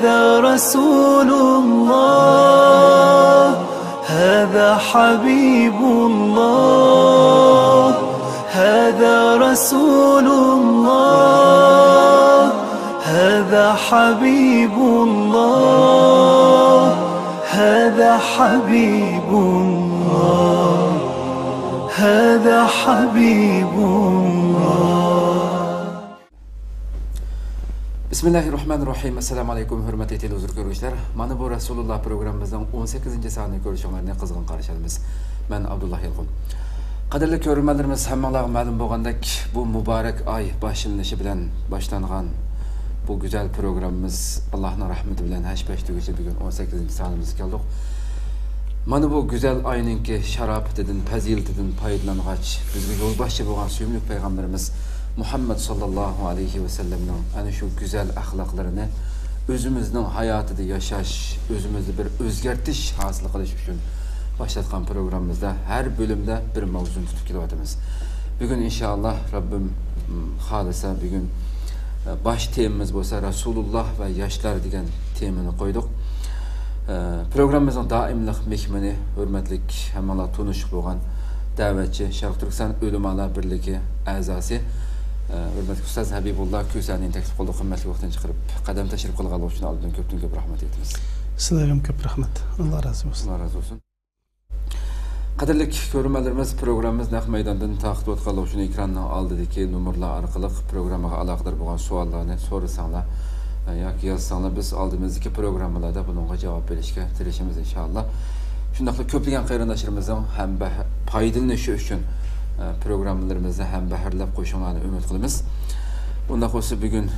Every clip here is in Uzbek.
هذا رسول الله هذا حبيب الله هذا رسول الله هذا حبيب الله هذا حبيب الله هذا حبيب الله Bismillahirrahmanirrahim. Assalamu alaykum hurmatli televizor ko'ruvchilar. Mana bu Rasululloh programmamizning 18-sonini ko'rishinglarni qizg'in qarshi olamiz. Men Abdullah Yilqin. Qadrli ko'ruvchilarimiz, hammalarga ma'lum bo'lgandek, bu muborak oy boshlanishi bilan boshlangan bu go'zal programmamiz Allohning rahmati bilan hash-pash tugashi bugun 18-sonimizga keldik. Mana bu go'zal oyninki sharofatidan, fazilatidan foydalangach, bizga yo'lboshchi bo'lgan suyumli payg'ambarimiz Muhammed sallallahu aleyhi ve sellem'nin hani şu güzel ahlaklarını özümüzün hayatında yaşaş, özümüzde bir özgertiş hasıl kılış için başlatkan programımızda her bölümde bir mevzunu tutup kilovatımız. Bugün inşallah Rabbim halisa bugün baş temimiz olsa Resulullah ve yaşlar diyen temini koyduk. Programımızın daimlik mekmeni, hürmetlik hemen tanışık olan davetçi Şarkı Türkistan Ölümalar Birliği azası hürmetli Ustaz Habibullah Kösani'nin teklif kıldığı kıymetli vaktin çıkarıp kadem teşrif kılgalı için aldığın köp rahmet etiniz. Sizlerden köp rahmet. Allah razı olsun. Allah razı olsun. Kadirlik görünmelerimiz programımız naq meydandan taqit otqalı için ekranına aldıdaki numurlar arqılıq programağa alaqdar boğan suallarını sorusanlar yoki yazsanlar biz aldığımızdaki programlarda bununla cevap verişke tirişimiz inşallah. Şundaqla köplügen qayrandaşlarımızın hem paydalanishi üçün programlarımızda hem bahirlab qo'shinglarni umid qilamiz. Bunda qo'sa bugun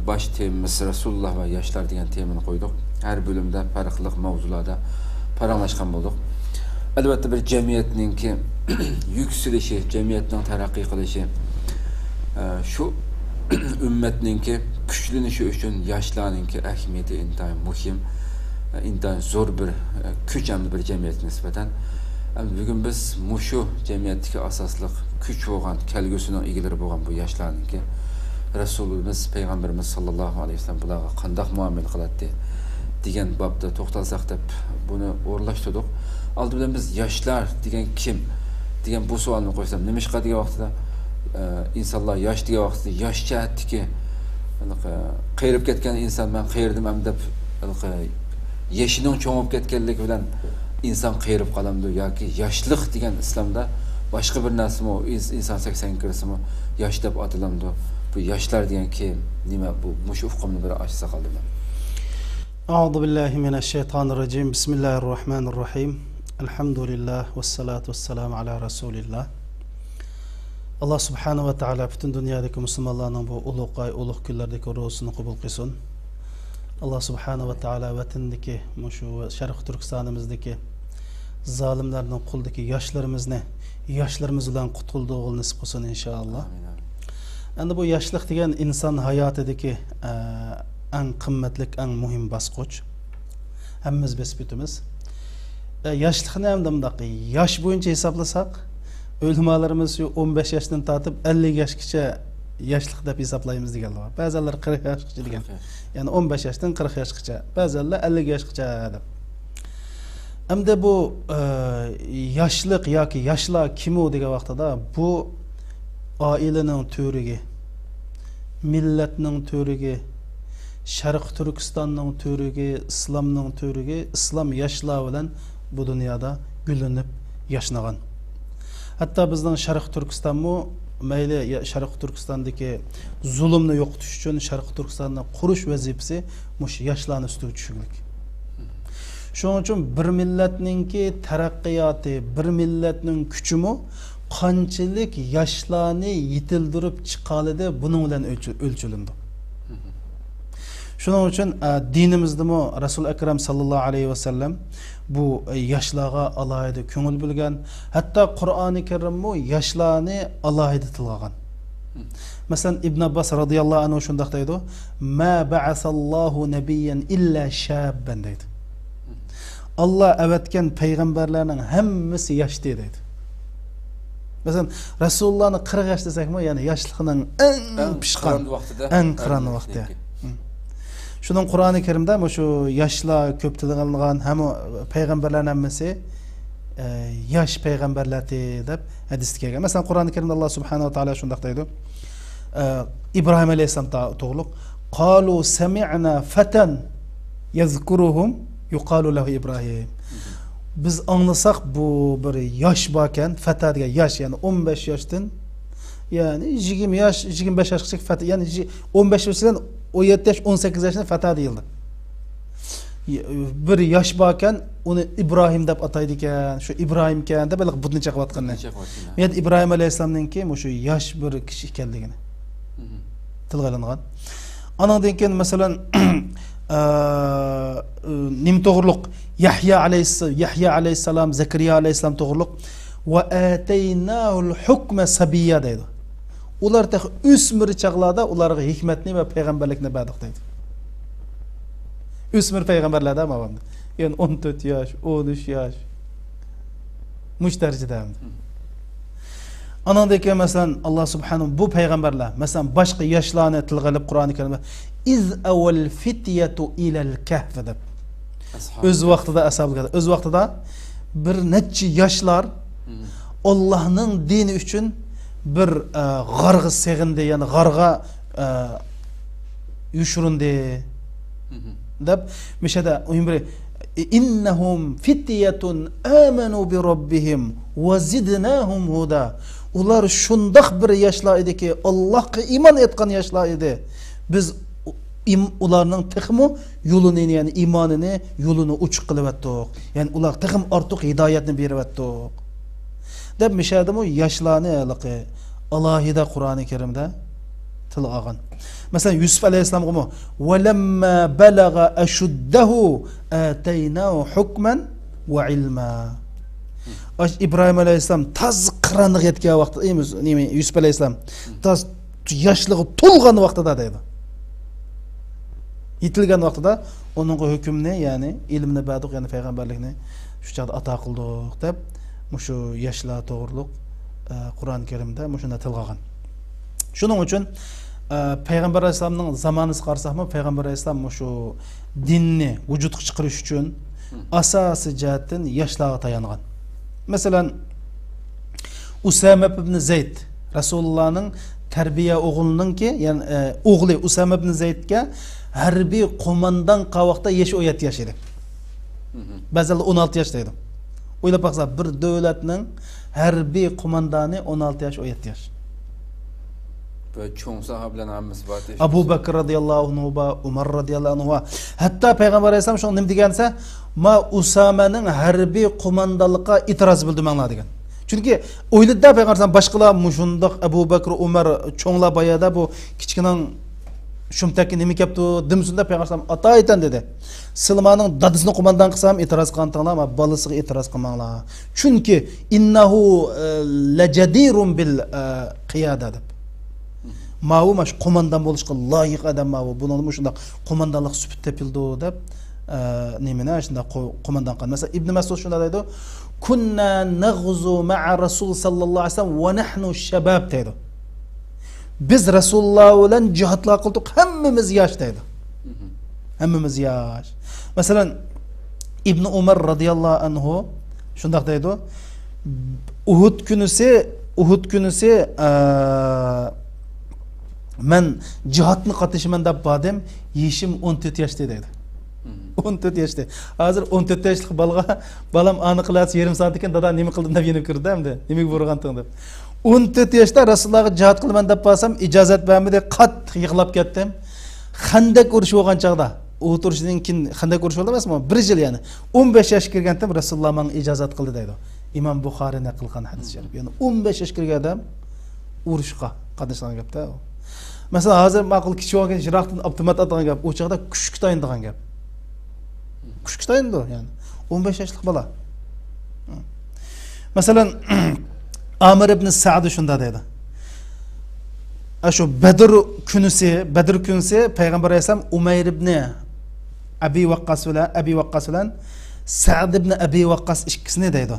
baş temimiz Rasulullah ve yaşlar degan temini qo'ydik. Her bölümde farklı mavzularda paranglashgan bo'ldik. Albatta bir jamiyatninki yükselishi, jamiyatning taraqqiy qilishi, şu ummatninki kuchlanishi uchun yoshlarninki ahamiyati intayin muhim, intayin zo'r bir kuch hamda bir jamiyatga nisbatan. Bugün biz muşu cemiyetteki asaslık küç olan, kelgüsünün ilgileri olan bu yaşlarınki Resulümüz, Peygamberimiz sallallahu aleyhi ve sellem bulağa qandaq muamele kılattı diyen babda toxtalsak da bunu uğurlaştırdık. Aldı bilen biz yaşlar diyen kim? Diyen bu sualını koysam. Nemişqa diye vaxtıda insanlar yaş diye vaxtıda yaşça etti ki qeyrip ketken insan ben qeyrdim hem de yeşinin çoğup ketkenlik bilen insan qeyrib qalamdı yoki yoshlik degan islomda boshqa bir narsa o inson 80 kirsimi yosh deb atalamdi. Bu yoshlar degan kim? Nima bu? Mush ufqimni bir ochsa qoldim. A'udhu billahi mineşşeytanirracim. Bismillahirrahmanirrahim. Elhamdülillah ve salatu vesselamu ala Resulillah. Allah subhanahu ve taala bütün dünyadaki Müslümanların bu ulug' ay, ulug' kunlardagi ruhsini qabul qilsin. Allah subhanahu ve taala vatandagi şu Sharq Turkistonimizdagi zalimlarning qo'lidagi yoshlarimiz bilan qutulduğunu nasib qilsin inshaalloh. Endi bu yoshlik degan inson hayotidagi eng qimmatli, eng muhim bosqich. Hammamiz besbutimiz. Yoshlikni ham bundaq yosh bo'yicha hisoblasak, o'lmalarimiz 15 yoshdan tortib 50 yoshgacha yoshlik deb hisoblaymiz deganlar bor. Ba'zilar 40 yoshgacha degan. Yani 15 yaşdan 40 yaşgacha, ba'zilar 50 yaşgacha deb. Hamda bu yoshlik yoki yoshlar kim u degan vaqtida bu oilaning to'riga, millatning to'riga, Sharq Turkistonning to'riga, islomning to'riga, islom yoshlar bilan bu dunyoda gullanib yashnagan. Hatto bizning Sharq Turkistonmi mayli Sharq Turkistondagi zulmni yo'qotish uchun Sharq Turkistonni qurish vazifasi mush yoshlarni ustiga tushirlik. Shuning uchun bir millatningki taraqqiyoti, bir millatning kuchimi qanchalik yoshlarni yetildirib chiqalidi buning bilan o'lchilindi. Shuning uchun dinimizdami Rasul akram sallallohu alayhi va sallam bu yoshlarga alohida ko'ngil bo'lgan. Hatto Qur'oni Karimmi yoshlarni alohida tilgan. Masalan Ibn Abbas radhiyallohu anhu shundaq deydi: "Ma ba'asallohu nabiyyan illa shabban" deydi. Allah avatgan payg'ambarlarning hammasi yosh deydi. Masalan Rasulullahni 40 yosh desakmi, ya'ni yoshligining eng pishqan, eng qiron vaqti. Şunun Kur'an-ı Kerim'de şu yaşla köp tilg'ilgan hem peygamberlerin hammasi yaş peygamberlerdi deb hadis kelgan. Mesela Kur'an-ı Kerim'de Allah Subhanahu wa Taala şundaq deydi. İbrahim Aleyhisselam to'g'liq. Qalu sami'na fatan yazkuruhum yuqalu lahu İbrahim. Biz anlasak bu bir yaş baken fata degan yaş yani 15 yaştan yani 20 yaş 25 yaşgacha fata yani 15 yaşdan 17 yaş 18 yaşında fata deyildi. Bir yaş baken onu İbrahim deb ataydı ekan. Şu İbrahim ekan deb bilib budni chaqayotganlar. Men İbrahim Aleyhisselam'ningki şu yaş bir kishi ekanligini tilg'alangan. Anandan keyin masalan nim to'g'riliq Yahya Aleyhisselam, Zakariya Aleyhisselam to'g'riliq va ataynahul hukma sabiyya deydi. Ular ta o'smir chaqlarda ularga hikmatni va payg'ambarlikni berdik deydi. O'smir payg'ambarlarda mavamda. Yani 14 yaş, 13 yaş. Muş derecede. Anadaki mesela Allah Subhanahu bu peygamberler mesela başka yaşlarını tilg'ilib Kur'an-ı Kerim'de iz awal fityetu ilal kahf deb. Öz vaqtida ashablar, öz vaqtida bir neçe yaşlar Allah'ın dini üçün bir g'arg'i seg'indi, yani g'arga yushurindi deb mishada umri innahum fityatun amanu bi rabbihim ve zidnahum huda. Ular şundaq bir yaşlar idi ki Allah'a iman etgan yaşlar idi. Biz ularning texmu yolunu yani imanını yolunu uçuq qilib atdik. Yani ular texim artıq hidayetini berib atdik. Deb mishada bu yaşlarni alaqi Allah'ida Kur'an-ı Kerim'de tilg'agan. Mesela Yusuf Aleyhisselam mu velemma balaga ashuddahu ataynahu hukman ve ilma. İbrahim Aleyhisselam taz qıranlıq yetken vaqtida Yusuf Aleyhisselam taz yaşlığı to'lgan vaqtida deydi. Yetilgan vaqtida onun hükmünü yani ilmini berdik yani peygamberlikni şu çağda ata qildik deb şu yaşlar to'g'riliq Kur'an-ı Kerim'de şunda tilg'agan. Şunun için Peygamber Aleyhisselam'ın zamanı qarsaqmı Peygamber Aleyhisselam şu dinni vücudga chiqarish uchun asası jihatdan yaşlarga tayangan. Mesela Usame ibn Zeyd Resulullah'ın terbiye oğlunun ki yani oğlu Usame ibn Zeyd'ga harbiy qo'mondan qavaqda yaşı 17 yaş edi. Bazıları 16 yaşdaydı. O'ylab baqsa bir davlatning harbiy qo'mondoni 16 yaş 17 yaş. Böyle çoğun sahabeler hammasi var. Abu Bakr radıyallahu anhu, Umar radıyallahu anhu. Hatta Peygamber Aleyhisselam şunu nima degansa, "Ma Usame'nin harbiy qo'mondonlikqa itiroz bildirmanglar" degan. Çünkü o'yladi Peygamber Aleyhisselam boshqalar mushundoq Abu Bakr, Umar cho'nglar bayada bu kichkinaning shumtakni nima kapti dimsunda Peygamber Aleyhisselam ata aytan dedi. Silmaning dadisini qo'mondon qilsam itiroz qilgantinglar, ama balasiga itiroz qilmanglar. Çünkü innahu lajadirun bil qiyada deb. Mavu maş qo'mondon bo'lishga loyiq adam mavu. Buni shunday qo'mondonlik sufit tepildi deb nimani shunday qo'mondon qilgan. Mesela İbn Mas'ud shunday deydi: "Kunna naghzu ma'a Rasul sallallohu alayhi vasallam wa nahnu shabab" deydi. Biz Rasululloh bilan jihatlar qildik, hammamiz yosh deydi. Hammamiz yosh. Mesela İbn Umar radıyallahu anhu shunday deydi: Uhud günüsü men cihatni qatnashaman deb bordim, yeshim 14 yoshda deydi. 14 yoshda. Hozir 14 yoshlik balam aniqlasi yarim soat ekan, dada nima qildim deb yenib kirdi hamda. Nimaga borganting deb. 14 yoshda Rasulullohga jihad qilaman deb borsam, ijozat bermadi, qattiq yig'lab ketdim. Xandak urushi bo'lgan chaqda, o'tirishdan keyin xandak urushi bo'ldi emasmi? 1 yil yani. 15 yoshga kirgandim Rasululloh menga ijozat qildi deydi. İmam Buxoriy naql qilgan hadis sharif. Yani 15 yoshga kirgan odam urushga qatnashgan gapda. Mesela hazır maqul kishi olgan Jiroqdan avtomat atgan gap, o chaqda kuchuk tayindigan gap. Kuchuk tayindi yani. 15 yoshlik bola. Mesela Amir ibn Sa'd shunda deydi. Ashu Badr kunisi Peygamber Aleyhisselam Umayr ibn Abi Waqqas bilan Sa'd ibn Abi Waqqas ikkisini deydi.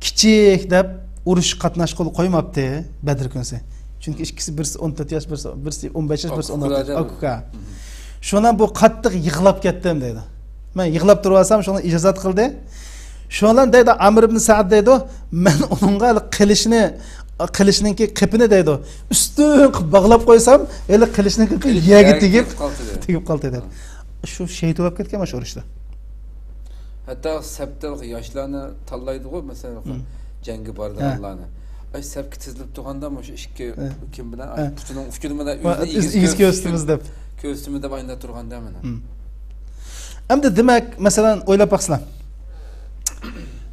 Kichik deb urush qatnashga qo'ymabdi Badr kunisi. Çünkü ikisi birisi 14 yaş, birisi 15 yaş, birisi 16 yaş. Şondan bu qattiq yig'lab ketdim dedi. Men yig'lab turibsam, shuni ijozat qildi. Shondan deydi Amr ibn Sa'd deydi, men uningga qilishninki qipini deydi. Ustun qilib bog'lab qo'ysam, eli qilishninki yegi tegib qoldi dedi. Shu shehid bo'lib ketgan mana shu urushda. Hatto sabtalik yoshlarni tanlaydi-ku, masalan, jangi borganlarni. Ay sabki tizilib turganda mana shu ikki kim bilan puchining uchini bilan o'zini ko'stimiz deb. Ko'stimida bayında turganda mana. Endi demak, masalan, o'ylab baqsizlar.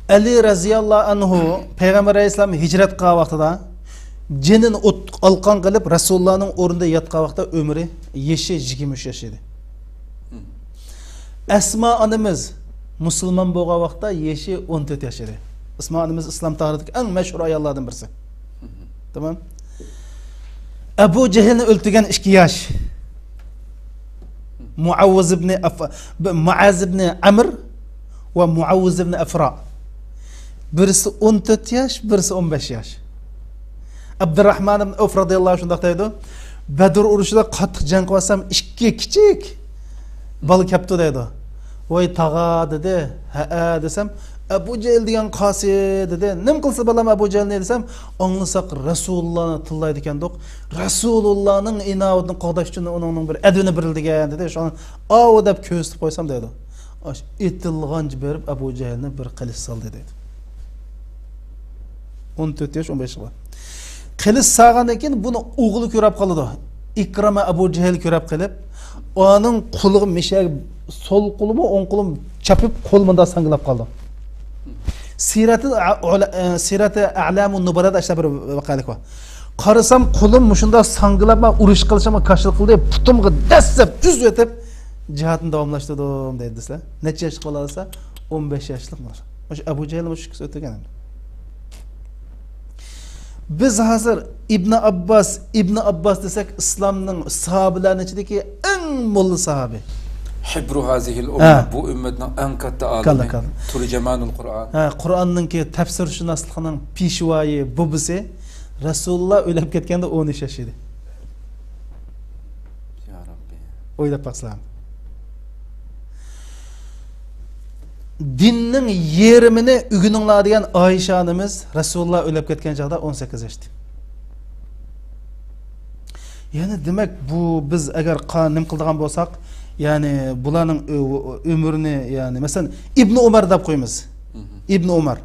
Ali raziyallohu anhu Payg'ambar alayhisalom hijrat qilgan vaqtida jinin alqon qilib Rasulullohning o'rnida yotgan vaqtda umri yeshi 23 yosh edi. Asma onamiz musulmon bo'lgan vaqtda yeshi 14 yosh edi. Asma onamiz islom tarixidagi eng mashhur ayollardan birisi. Tamam? Abu Jahlni o'ltirgan 2 yosh. Muavviz ibn Amr ve Muavviz ibn Afra. Birisi 14 yaş, birisi 15 yaş. Abdurrahman ibn Auf radıyallahu anh deydi. Bedir urushida qattiq jang qilsam, 2 kichik bola kapti deydi. Voy tag'a dedi. Ha desam, Abu Jahl degan qasi dedi. Nim qilsa balam Abu Jahl ne desam, anlasak Rasulullahni tillaydi ekandiq. Rasulullahning inovatini qo'g'dash uchun uning bir adini birildigan dedi. Shuni o deb ko'zib qo'ysam dedi. Osh etilg'anj berib Abu Jahlni bir qilich soldi dedi. 14 yosh 15 yil. Qilich sağgandan keyin buni o'g'li ko'rib qoldi. Ikrama Abu Jahl ko'rib qilib, onun qo'liga meshak sol qo'limi, o'ng qo'lim chapib qo'limda sanglab qoldi. Sirati a'lamun nubarada işte bir vaqalik var. Qarasam qo'lim mushunda sanglab men urush qilishim qarshilik qildi, putimga dassab yuz o'tib jihatni davomlashtirdim deydi sizlar. Necha yosh qolsa 15 yoshliklar. O'sha Abu Jahl mush kis o'tgan. Biz hozir İbn Abbas desek islomning sahobalarining ichidagi eng mo'lla sahobi. Hibru hazihil umma, bu ümmetin en katta alimi. Turcemanul Kur'an. Kur'an'ın ki tefsir şunaslıqının pişvayı, babası Resulullah ölüp ketkende 13 yaşıydı. Ya Rabbi. Oylap baksılar. Dinning yerimini ügününla diyen Ayşe Hanımız Resulullah ölüp ketken çağda 18 yaştı. Yani demek bu biz eğer nim kıldığan bolsak, yani bularning ömrünü yani mesela İbn Umar deb qo'yamiz. İbn Umar.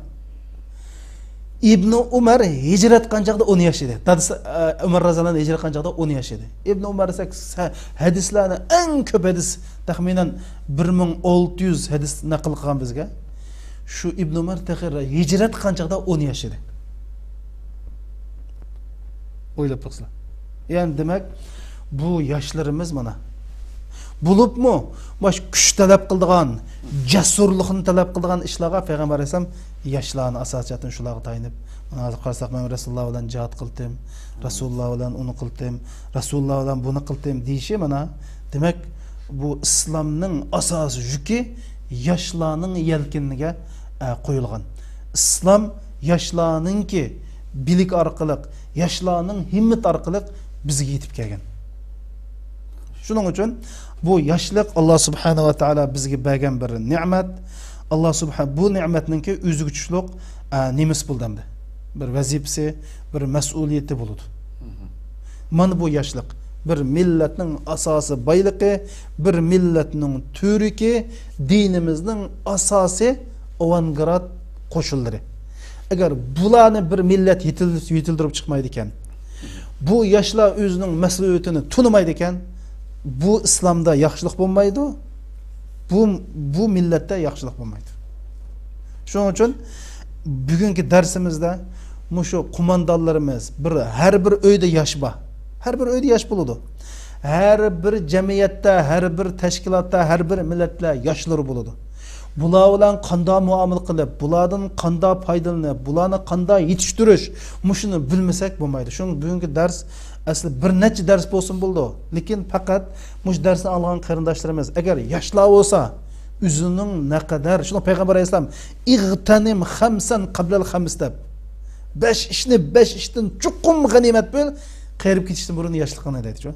İbn Umar hicret qanchaqda 10 yosh edi. Dadisi Umar raziyallohu anhu hicret qanchaqda 10 yosh edi. İbn Umar hadislarni eng ko'p hadis taxminan 1600 hadis naql qilgan bizga. Shu İbn Umar hicret qanchaqda 10 yosh edi. O'ylab qo'ysizlar. Yani demek bu yoshlarimiz mana bulup mu baş kuch talab qildigan, jasurlikni talab qildigan ishlarga Payg'ambar alayhisalom yoshlarni asosiyatini shularga tayinib, hozir qarasak men Rasululloh bilan jihad qildim, Rasululloh bilan uni qildim, Rasululloh bilan buni qildim deyishi mana demak bu islomning asosi yuki yoshlarning yelkiniga qo'yilgan. Islom yoshlarningki bilik orqali, yoshlarning himmat orqali bizga yetib kelgan. Shuning uchun bu yoshlik Alloh subhanahu va taolo bizga bergan bir ne'mat. Alloh subhanahu bu ne'matninki o'zguchlik nemis bo'ldamdi. Bir vazifasi, bir mas'uliyati bo'ladi. Mana bu yoshlik bir millatning asosi boyligi, bir millatning turiki, dinimizning asosi avangard qo'shinlari. Agar bularni bir millat yetildirib chiqmaydi ekan, bu yoshlar o'zining mas'uliyatini tunamaydi ekan, bu İslamda yaxshilik bo'lmaydi, bu millatda yaxshilik bo'lmaydi. Shuning uchun bugungi darsimizda mushu qo'mondonlarimiz har bir uyda yosh bor. Har bir uyda yosh bo'ladi. Har bir jamiyatda, har bir tashkilotda, har bir millatda yoshlar bo'ladi. Bular bilan qanday muomala qilib, bulardan qanday foydalanib, bularni qanday yetishtirish, mushuni bilmasak bo'lmaydi. Shuning bugungi dars asli bir necha dars bo'lsin bo'ldi. Lekin faqat mush darsni olgan qarindoshlarimiz agar yoshlar bo'lsa, o'zining naqadar, shuni Payg'ambar alayhisalom ig'tanim khamsan qablal khams deb 5 ishdan chuqum g'animat bil, qayrib ketishdan burun yoshlikni deydi-ku.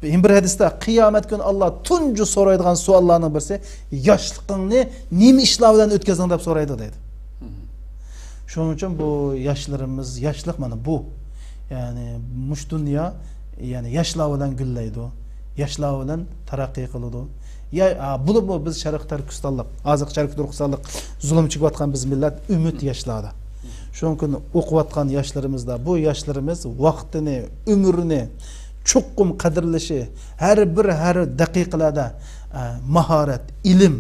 Bir hadiste kıyamet günü Allah tuncu soraydigan suallarning birisi yoshligingni nima ishlar bilan o'tkazing deb so'raydi deydi. Shuning uchun bu yoshlarimiz, yoshlik mana bu. Yani mush dunyo yani yoshlar bilan gullaydi. Yoshlar bilan taraqqiy qiladi. Ya bu biz Sharq Turkistonlik, hozir Sharq Turkistonlik zulm chekayotgan biz millat umid yoshlarda. Shuning uchun o'qiyotgan yoshlarimizda bu yoshlarimiz vaqtini, umrini chuqum qadrlashi, har daqiqalarda mahorat, ilm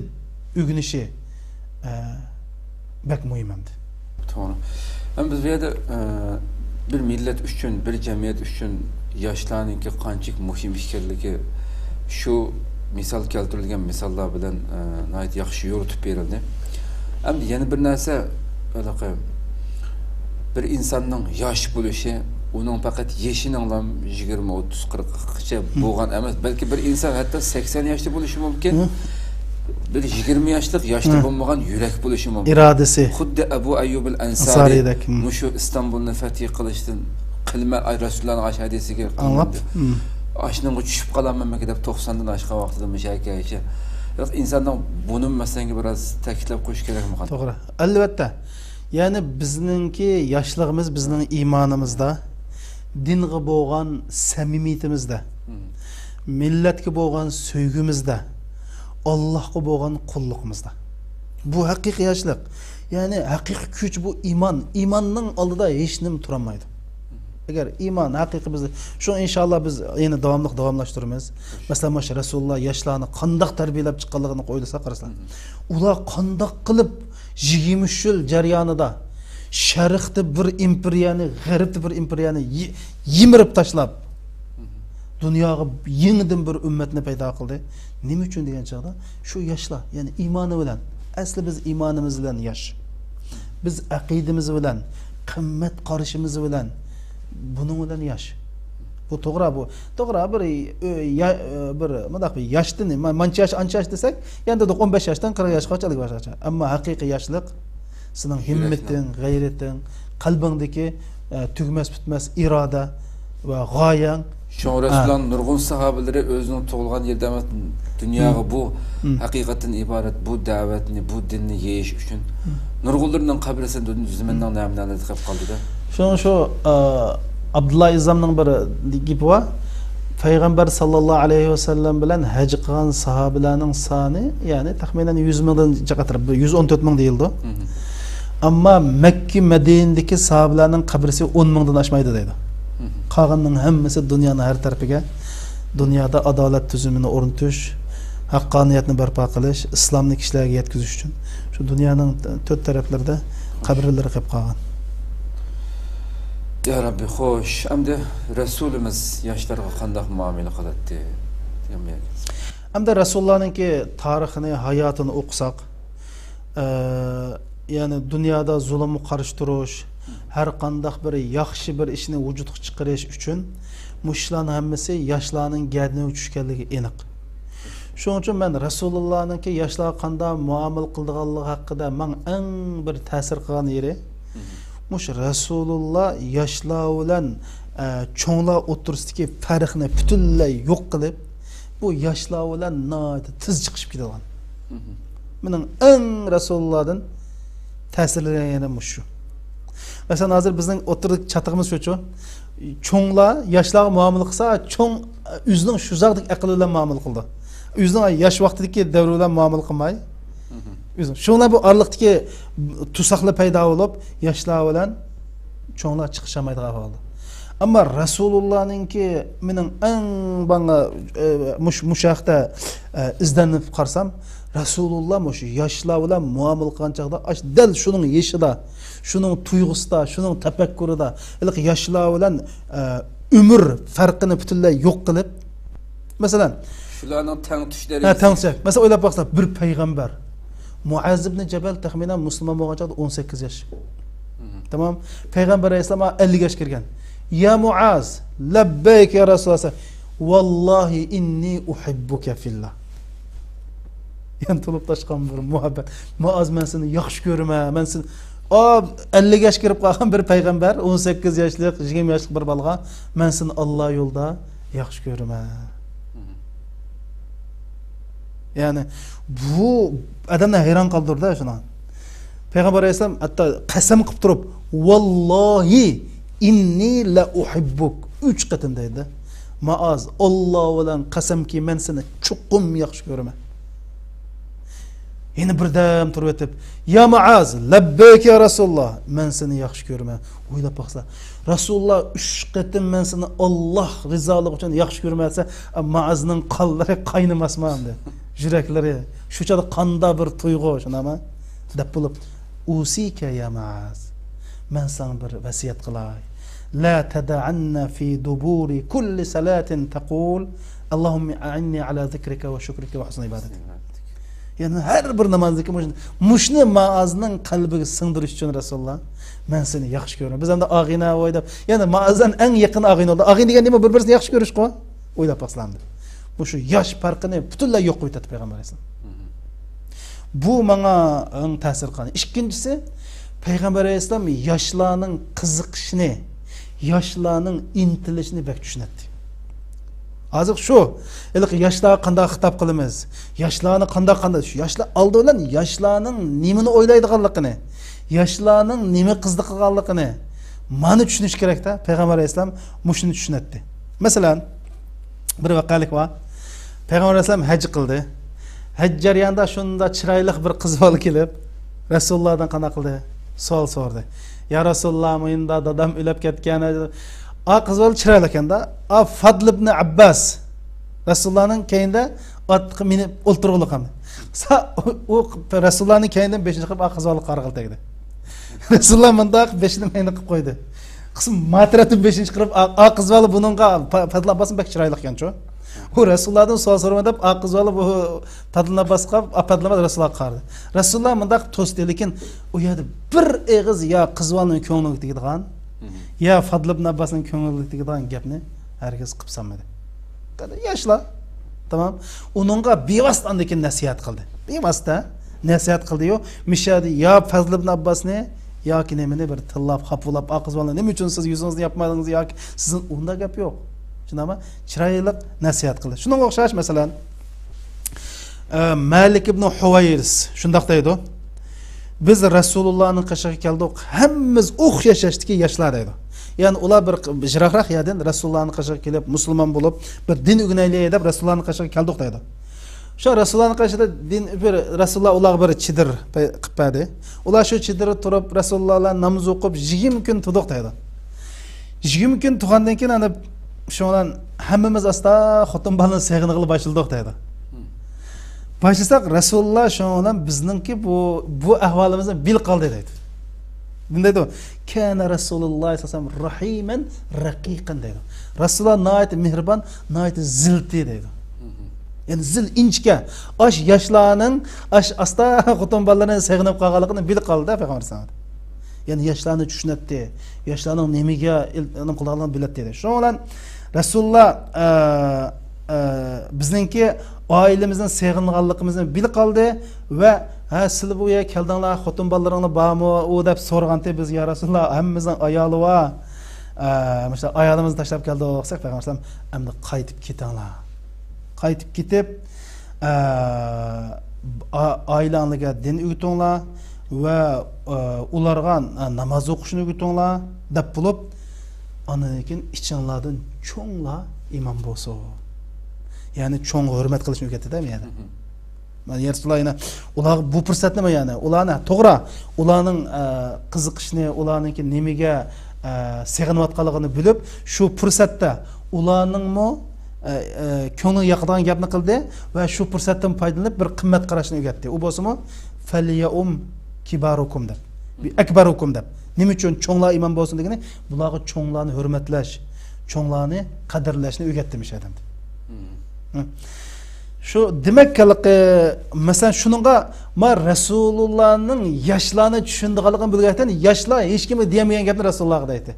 o'rganishi bak muhim hamdi. To'g'ri. Ham biz bu yerda bir millat uchun, bir jamiyat uchun yoshlarningki qanchalik muhim ekanligi shu misol keltirilgan misollar bilan nihoyat yaxshi yo'ritib berildi. Ham yana bir narsa anaqa bir insonning yosh bo'lishi uning faqat yeshining 20, 30, 40 gacha bo'lgan emas, balki bir inson hatto 80 yoshda bo'lishi mumkin. Bir 20 yoshlik yoshda bo'lmagan yurak bo'lishi mumkin. Irodasi. Xuddi Abu Ayyub al-Ansari mushu Istanbulni fath qilishdan qilma Rasulullohning hadisiga anlab ashninga tushib qolaman deb 90 dan oshgan vaqtida mushakacha. İnsandan bunun masalanga biraz ta'kidlab qo'yish kerakmi? To'g'ri. Albatta. Yani bizninki yoshligimiz bizning iymonimizda, dinga bo'lgan samimiyatimizda, millatga bo'lgan sevgimizda, Allohga bo'lgan qulluqimizda. Bu haqiqiy yoshlik. Yani haqiqiy kuch bu iymon. Iymonning oldida hech nim tura olmaydi. Agar iymon haqiqiy bizda, shu inshaalloh biz yana davomlashtiramiz. Masalan, mana Rasululloh yoshlarni qandoq tarbiyalab chiqqanligini qo'yilsa qarasan. Ular qandoq qilib 23 yil jarayonida Sharqda bir imperiyani, G'arbda bir imperiyani yimirib tashlab dunyoga yangidan bir ummatni paydo qildi. Nima uchun degan chog'da shu yoshlar, ya'ni iymoni bilan, asli biz iymonimiz bilan yosh. Biz aqidamiz bilan, qimmat qarashimiz bilan buning bilan yosh. Bu to'g'ri, bu to'g'ri bir mundaq bir yoshdan, mancha yosh, ancha yosh desak, endi 15 yoshdan 40 yoshgacha boshqacha. Ammo haqiqiy yoshlik sening himmating, g'ayrating, qalbingdagi tugmas bitmas iroda va g'oyang. Şoň Rasulullah nurgun sahabeleri özünün tug'ilgan yerda emas, dunyoga bu haqiqatan iborat bu da'vatni, bu dinni yeyish uchun nurg'unlarning qabrisidan zamandan namunalari chiqib qoldi-da. Shu Abdullah İzzamning bir gipi bor. Payg'ambar sallallohu alayhi va sallam bilan haj qilgan sahabalarning soni, ya'ni taxminan 100 mingdan chiqatirib 114 ming deyildi. Ammo Makka, Madinadagi sahabalarning qabrisi 10 mingdan oshmaydi deydi. Qolganning hammasi dunyoning har tarafiga, dunyoda adolat tuzumini o'rnatish, haqqoniyatni barpo qilish, islomni kishilarga yetkazish uchun shu dunyoning to'rt taraflarida qabrlar qilib qolgan. Ya Rabbi, xo'sh, endi Rasulimiz yoshlarga qanday muomala qiladi? Endi Rasulullohning tarixini, hayotini o'qisak, ya'ni dunyoda zulmni qarshi turish, har qanday bir yaxshi bir ishni vujudga chiqarish uchun mushlarning hammasi yoshlarning gardiniga tushganligi aniq. Shuning uchun men Rasulullohning yoshlarga qanday muomala qilganligi haqida men eng bir ta'sir qilgan yeri mush Rasululloh yoshlar bilan cho'nglar o'tirsidagi farqni butunlay yo'q qilib, bu yoshlar bilan tez chiqib ketgan. Mening eng Rasulullohdan ta'sirlanganim shu. Mesela hozir bizning o'tirdik chatig'imiz shu. Cho'nglar yoshlarga muomala qilsa, cho'ng o'zining shu zaqdek aqli bilan muomala qildi. O'zining yosh vaqtidagi davri bilan muomala qilmay, shunlar bu oraliqdagi tusaqlar paydo bo'lib, yoshlar bilan cho'nglar chiqishamaydigan bo'ldi. Ammo Rasulullohninki mening eng bana mushaqda izlanib qarsam, Rasululloh mush yoshlar bilan muomala qilgan chaqda dal shuning yeshida, shuning tuyg'usida, shuning tafakkurida, ilk yoshlar bilan umr farqini butunlay yo'q qilib, masalan, shularning tang tushlari. Masalan, o'ylab baqsa, bir payg'ambar Muaz ibn Jabal taxminan musulmon bo'lgan chaqda 18 yosh. Tamam? Payg'ambar alayhisalom 50 yosh kirgan. Ya Muaz, labbayk ya Rasululloh. Wallahi inni uhibbuka fillah. Yani tulup taşkan bir muhabbet. Muaz ben seni yaxşı görme. Ben seni 50 yaş kirip kalkan bir peygamber, 18 yaşlık, 20 yaşlık bir balga, ben seni Allah yolda yaxşı görme. Yani bu adamni hayron qoldirdi shuni. Payg'ambar alayhisalom hatto qasam qilib turib, "Vallohi inni la uhibbuk" 3 qatim deydi. Maaz, Alloh bilan qasamki, men seni chuqum yaxshi ko'raman. Yana birdam turib o'tib, "Ya Maaz, labbayk ya Rasululloh, men seni yaxshi ko'raman." O'ylab baqsa, Rasululloh 3 qatim men seni Alloh rizoligi uchun yaxshi ko'rmasa, Maazning qonlari qaynamasmi endi? Yuraklari shuchada qanda bir tuyg'u shunami? Deb bo'lib, "Usika ya Maaz, men sana bir vasiyat qilay. La tad'anna fi duburi kulli salatin taqul Allahumma a'inni ala zikrika va shukrika va husni ibodatik." Yani her bir namozdagi mushni Maazning qalbiga singdirish uchun Rasululloh men seni yaxshi ko'raman. Biz hamda og'ina o'ylab, ya'ni Maazdan eng yaqin og'ina oldi. Og'in degan nima? Bir-birini yaxshi ko'rish-ku. O'ylab baqslamdi. Bu shu yosh farqini butunlay yo'q qo'yib tatib payg'ambar alayhisalom. Bu menga eng ta'sir qilgan. Ikkinchisi, payg'ambar alayhisalom yoshlarning qiziqishini, yoshlarning intilishini bak tushunadi. Hozir shu, yoshlarga qanday xitob qilamiz? Yoshlarni qanday shu yoshlar oldi bilan yoshlarning nimani o'ylaydiganligini, yoshlarning nima qiziqganligini mana tushunish kerak-da. Payg'ambar alayhisalom mushuni tushunadi. Masalan, bir vaqalik bor. Payg'ambar alayhisalom haj qildi. Haj jarayonida shunda chiroyli bir qiz bola kelib, Rasulullohdan qanday qildi? Savol so'radi. "Ya Rasululloh, menda dadam o'lib ketgan edi." A qiz bola chiroyli ekanda, a Fadl ibn Abbas Rasulullohning keyinda otga minib o'ltirg'ili qoldi. U Rasulullohning keyinden 5-chi qilib a qiz bola qarg'il tegdi. Rasululloh mundaq 5ni mayni qilib qo'ydi. Qism matratib 5-chi qilib a qiz bola buningga Fadl Abbasning bek chiroyli ekan-ku. O Rasulullohdan savol so'ramadi, a qiz bola bu Fadl Abbasga Fadl Abbas Rasululloh qardi. Rasululloh mundaq to'sdi, lekin u yerda bir eg'iz ya qiz bolaning ko'ngliga tegadigan, ya Fadl ibn Abbasning ko'ngliga tegadigan gapni herkes qilib sanmadi. Yoshlar, tamam. Uningga bevosita andakin nasihat qildi. Bevosita nasihat qildi-yu, mishadi ya Fadl ibn Abbasni yoki nimani bir tillab, xapulab, a qiz bola nima uchun siz yuzingizni yapmadingiz yoki sizning unda gap yo'q. Shunami? Chiroyli nasihat qildi. Shunga o'xshash masalan Malik ibn Huwayris shundaq deydi. Biz Rasulullohning qashiga keldik, hammamiz o'xshash yashdagi yoshlar deydi. Ya'ni ular bir jiroqroq yerdan Rasulullohning qashiga kelib, musulmon bo'lib, bir din o'rganaylik deb Rasulullohning qashiga keldik deydi. Shu Rasulullohning qashida din bir Rasululloh ularga bir chidir qilib berdi. Ular shu chidirda turib Rasululloh bilan namoz o'qib 20 kun turdik deydi. 20 kun turgandan keyin ana shundan hammamiz asta xotin balani seg'inig'ili başladik deydi. Başlasak Rasululloh shundan bizningki bu ahvolimizni bil qoldi deydi. Bunday deydi. Kana Rasululloh sallallohu alayhi vasallam rahiman raqiqan deydi. Rasululloh nayt mehribon, nayt zilti deydi. Yani zil inchga ash yoshlarning ash asta xotin balalarini seg'inib qolganligini bil qoldi payg'ambar sallallohu alayhi vasallam. Yani yoshlarni tushunadi, yoshlarning nimiga ilm qilganligini biladi dedi. Shundan Rasululloh bizningki ailemizning seg'inganligimizni bil qoldi va ha siz bu yerga keldinglar, xotin bolalaringni bormi u deb so'rganda biz ya Rasululloh hammamizning ayoli va mesela ayolimizni tashlab keldik desak payg'ambar sallam endi qaytib ketinglar. Qaytib ketib oilangizga din o'rgatinglar va ularga namoz o'qishni o'rgatinglar deb bo'lib anakin ichinglardan cho'nglar imom bo'lsin. Yani çoğun hürmet kılışını öğretti değil mi yani? Yani Rasulullah yine ular bu fırsat nima yani? Ularni to'g'ri, ularning qiziqishini, ularningki nimaga seg'inayotganligini bilib, shu fursatda ularning ko'ngli yoqadigan gapni qildi va shu fursatdan foydalanib bir qimmat qarashni o'rgatdi. U bo'lsa-mu falyaum kibarukum deb, akbarukum deb. Nima uchun cho'nglar imom bo'lsin degani, bularga cho'nglarni hurmatlash, cho'nglarni qadrlashni o'rgatdimish adam. Şu demek ki mesela şununla ma Resulullah'ın yaşlarını düşündüğünü bilirken yaşlar hiç kimi diyemeyen gapni Resulullah'a deydi.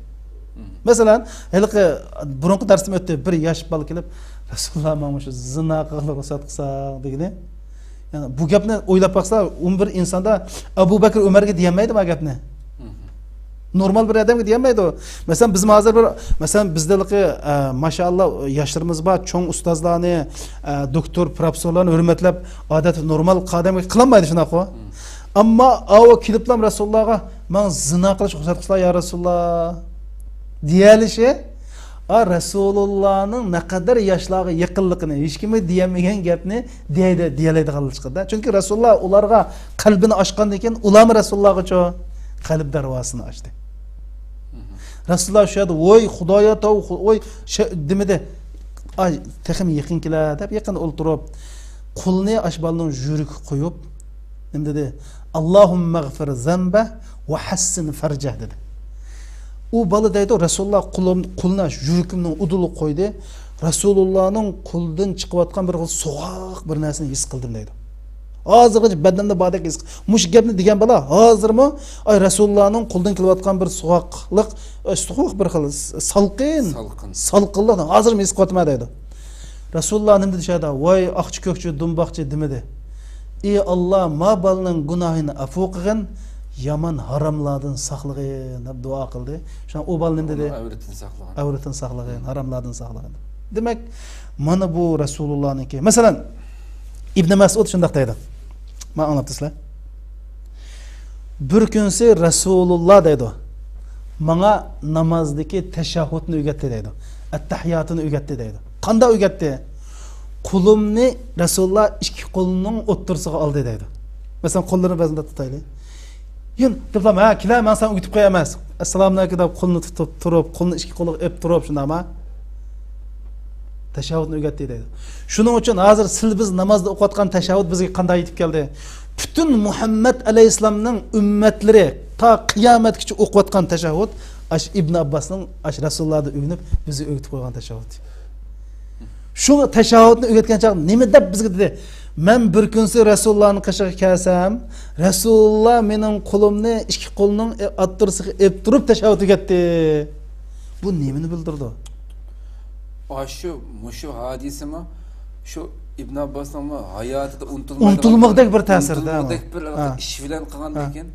Mesela hele ki burunki dersim öttü bir yaş balı gelip Resulullah bana şu zina kılır ruhsat kılsa degini. Yani bu gapni o'ylab baksa 11 insanda Abu Bakr Ömer'e diyemeydi bu gapni. Normal bir adamga diyemeydi o. Mesela bizim hazır bir, mesela bizdelik maşallah yaşlarımız var, çoğun ustazlarını, doktor, profesörlerini hürmetlep adet normal kademge kılamaydı şuna ko. Ama o kiliplam Resulullah'a ben zina kılıç ruhsat ya Resulullah diyelişi Resulullah'ın ne kadar yaşlığı yakınlıkını hiç kimi diyemeyen gapni diyeleydi kılışkıda. Çünkü Resulullah onlara kalbini açkan iken ulamı Resulullah'a çoğu kalp darvasını açtı. Resulullah şu adı oy Xudaya tav oy demedi. Ay texim yakınkiler deb yakın olturup kulunu aşbalının jürük koyup ne dedi? Allahümme gfir zembe ve hassin ferceh dedi. O balı deydi Resulullah kuluna jürükümün udulu koydu. Resulullah'ın kuldan çıkıp atkan bir soğuk bir nesini his kıldım deydi. Hazırgıcı bedende badek his. Muş gepni digen bala hazır mı? Ay Resulullah'ın kuldan kilip atkan bir soğuklık, soğuk bir salqınlık hazır mı his kılma deydi. Resulullah ne dedi şada? Vay akçı kökçü dumbakçı demedi. Ey Allah ma balının günahını afu kılgın. Yaman haramladın saklığın deb dua kıldı. Şu an o bal ne dedi? Avretin saklığın, haramladın saklığın. Demek mana bu Resulullah'ınki. Mesela İbn Mesud şundaq deydi. Ma anlatısla. Bir günsi Resulullah deydi. Bana namazdaki teşahhudni öğretti deydi. Ettahiyatını öğretti deydi. Qanda öğretti? Kulumni Resulullah iki kolunun o'ttirsig'i aldı deydi. Mesela kollarını bazında tutaylı. Yun, diplom, ha, kilar men sen o'tib qo'yamas. Assalomu alaykum deb qo'lni tutib turib, qo'lni ikki qo'liga ep turib shundami? Tashahhudni o'rgatdi deydi. Shuning uchun hozir siz biz namozda o'qiyotgan tashahhud bizga qanday yetib keldi? Butun Muhammad alayhisolamning ummatlari ta qiyomatgacha o'qiyotgan tashahhud ash Ibn Abbosning ash Rasulullohda o'rganib bizga o'rgatib qo'ygan tashahhud. Shu tashahhudni o'rgatgan chaq nima deb bizga dedi? Men bir kunsi Resulullah'ın qishig'iga kelsam, Resulullah mening qo'limni ikki qo'lining attirsig'i ep turib tashahhud o'rgatdi. Bu nimani bildirdi? Şu hadisimi şu İbn Abbas'ın hayatida unutilmoqdek bir ta'sirda. Unutilmoqdek bir ish bilan qilgandan keyin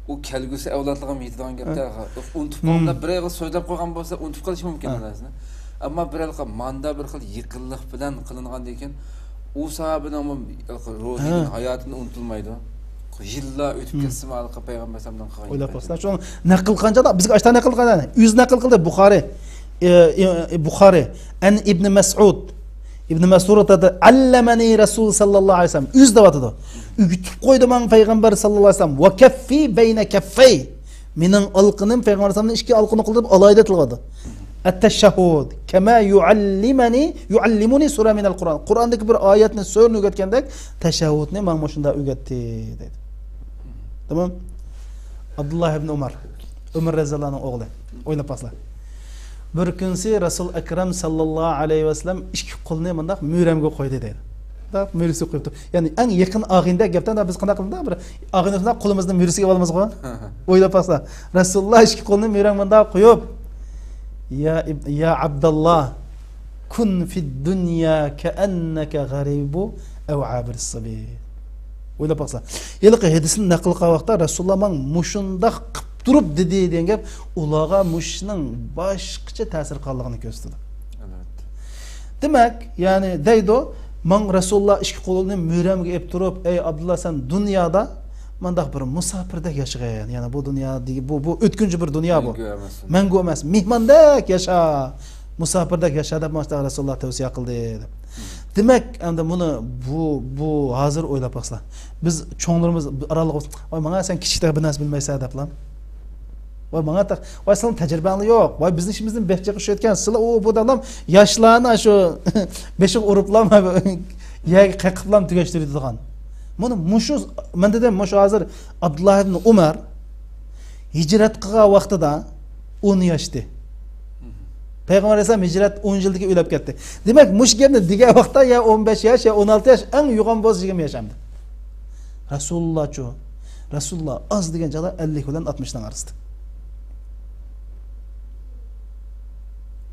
u kelgusi avlodlarga yetadigan gaplar. Unutib qolganda bir yil so'zlab qo'ygan bo'lsa unutib qolish mumkin aslida. Ammo bir yil manda bir xil yiqillik bilan qilingandan keyin o sahabenin ruhinin hayatını unutulmaydı. Yıllar ötüp ketsin alqa Peygamber sallallahu aleyhi ve sellem. Oylapaslar. Şu naql qancha da bizga ashta naql qilgan. Üz naql qildi Buxari an Ibn Mas'ud. Ibn Mas'ud dedi: "Allamani Rasul sallallahu aleyhi ve sellem." Üz davatdı. Ügütüp qo'ydi men Peygamber sallallahu aleyhi ve sellem. "Wa kaffi bayna kaffay." Mening alqinim Peygamber sallallahu aleyhi ve sellem ikki alqini qilib alayda tilgadi. التشهد كما يعلمني سورة من القرآن. Kur'an'daki bir ayetini sözünü öğretgendek teşehhudni men moşunda öğretti dedi. Tamam? Abdullah ibn Ömer radhiyallahu anhu oğlu. Oylap basla. Bir günsi Resul Ekrem sallallahu aleyhi ve sellem ikki qo'lini mundaq müremge qo'ydi dedi. Da mürisi qo'yibdi. Ya'ni eng yaqin og'inda gapdan biz qanday qildik? Bir og'inda qo'limizni mürisiga olamiz qo'y. Oylap basla. Rasululloh ikki qo'lini müremganda qo'yib Ya Abdullah kun fid dunya ka'annaka garibu ev abir sabil. Oylab baqsa. Yilqi hadisini naql qilgan vaqtda Rasululloh men mushundaq qilib turib dedi degan gap ularga mushning boshqacha ta'sir qilganligini ko'rsatdi. Evet. Demak, ya'ni deydi, men Rasululloh ikki qo'lini müremga ep turib, ey Abdullah sen dunyoda mandaq bir musafirda yashagan. Yani bu dünyadagi bu o'tkinchi bir dunyo bu. Mangu emas, mehmondek yasha, musafirda yasha deb Rasululloh tavsiya qildi. Demak, endi buni bu hozir o'ylab baqsa. Biz cho'nglarimiz aralig'i, "Voy, menga sen kichikda bir narsa bilmaysan" deblan. Voy, menga voy sen tajribang yo'q. Voy, bizning ishimizni behchiga qo'shayotgan. Sizlar bu odam yoshlarni shu beshiq uriblarmi, yag qaqiblam tugashtiradigan. Bunu muşuz, men dedim muş hazır Abdullah ibn Umar hicret qilgan vaqtida 10 yoshda. Peygamber Aleyhisselam hicret 10 yildagi o'lib ketdi. Demak, mush gapni degan vaqtda ya 15 yosh ya 16 yosh eng yo'g'on bo'z yigim yashamdi. Rasulullah az degan joyda 50 bilan 60 dan arasida.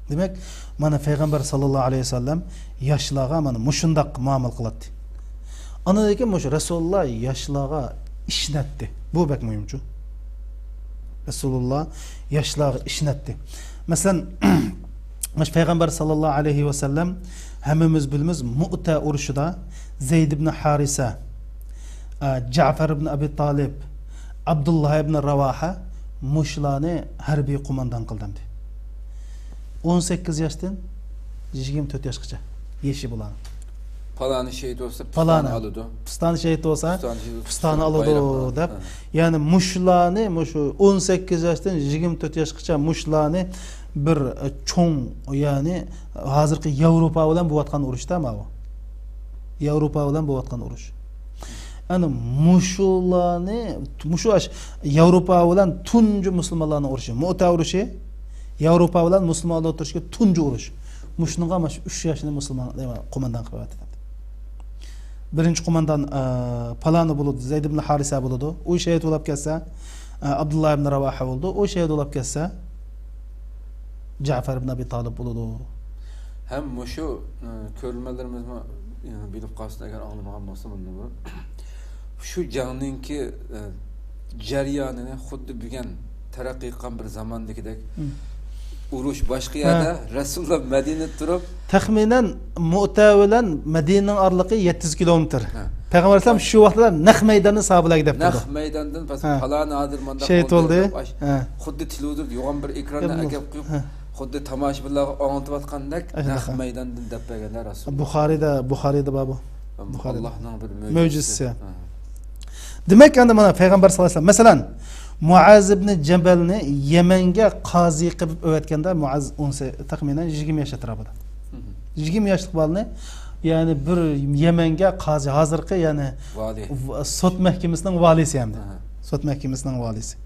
Demak, mana Peygamber sallallohu alayhi vasallam yoshlarga mana mushundaq muomala qiladi. Anadaki muş Resulullah yaşlığa işnetti. Bu bek mühimçu. Resulullah yaşlığı işnetdi. Mesela Peygamber sallallahu aleyhi ve sellem hemimiz bilimiz Mu'ta uruşuda Zeyd ibn Harisa, Cafer ibn Abi Talib, Abdullah ibn Ravaha muşlarını harbiy kumandan kıldandı. 18 yaştan 24 yaşgacha yeşi bulan. Palani şehit olsa Palani alıdı. Pistani şehit olsa pistani alıdı bayraklar. dep. Yani muşlarını muşu 18 yaştan 24 yaşgacha muşlarını bir çoğun yani hazırki Avrupa bilan bo'layotgan urushda ama o. Avrupa bilan bo'layotgan urush. Yani muşularını muşu Avrupa bilan tuncu musulmonlarni urushi, Mu'ta urushi Avrupa bilan musulmonlar o'tirishga tuncu urush. Muşnuğa maş 3 yaşında musulmon qo'mondan qilib atadi. Birinchi qo'mondan Palani bo'ladi, Zayd ibn Harisa bo'ladi. U shahid bo'lib ketsa, Abdullah ibn Ravaha bo'ldi. U shahid bo'lib ketsa, Cafer ibn Abi Talib bo'ladi. Hem muşu körülmelerimiz mi bilip kalsın eğer anlamagan bolsa bunda bu. Şu canınki jaryanini xuddi bugun taraqqiy qilgan bir zamandagidek urush boshqa yerda Rasululloh Madinada turib taxminan Mu'ta bilan Madinaning oraliqi 700 kilometr. Payg'ambar alayhisalom shu vaqtda naq maydonni sahabalarga deb turdi. Naq maydondan falon adirmanda shahid bo'ldi. Xuddi televizor yo'g'on bir ekranda akab qo'yib xuddi tomoshabinlarga o'ng'itayotgandek naq maydondan deb berganlar Rasululloh. Buxoriyda babu. Allohning bir mo'jizasi. Demek yani mana Peygamber sallallahu aleyhi ve sellem mesela Muaz ibn Cebal'ni Yemen'ge qazi qilib o'tganda Muaz 10 taxminan 20 yaşa tarafıda. 20 yaşlık balını yani bir Yemen'ge qazi hazırki yani vali. Sot mahkemesining valisi hem de. Sot mahkemesining valisi.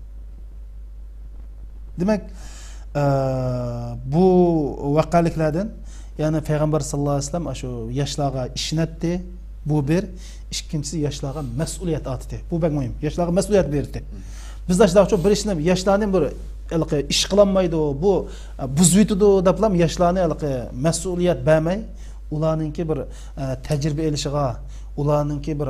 Demek bu vakaliklerden yani Peygamber sallallahu aleyhi ve sellem şu yaşlığa işnetdi. Bu bir ikkinchisi yoshlarga mas'uliyat atdi. Bu bek muhim. Yoshlarga mas'uliyat berdi. Biz daha çok bir ishni yoshlarning bir ish qilolmaydi, bu buzuytidi deblam yoshlarni mas'uliyat bermay, ularningki bir tajriba elishiga, ularningki bir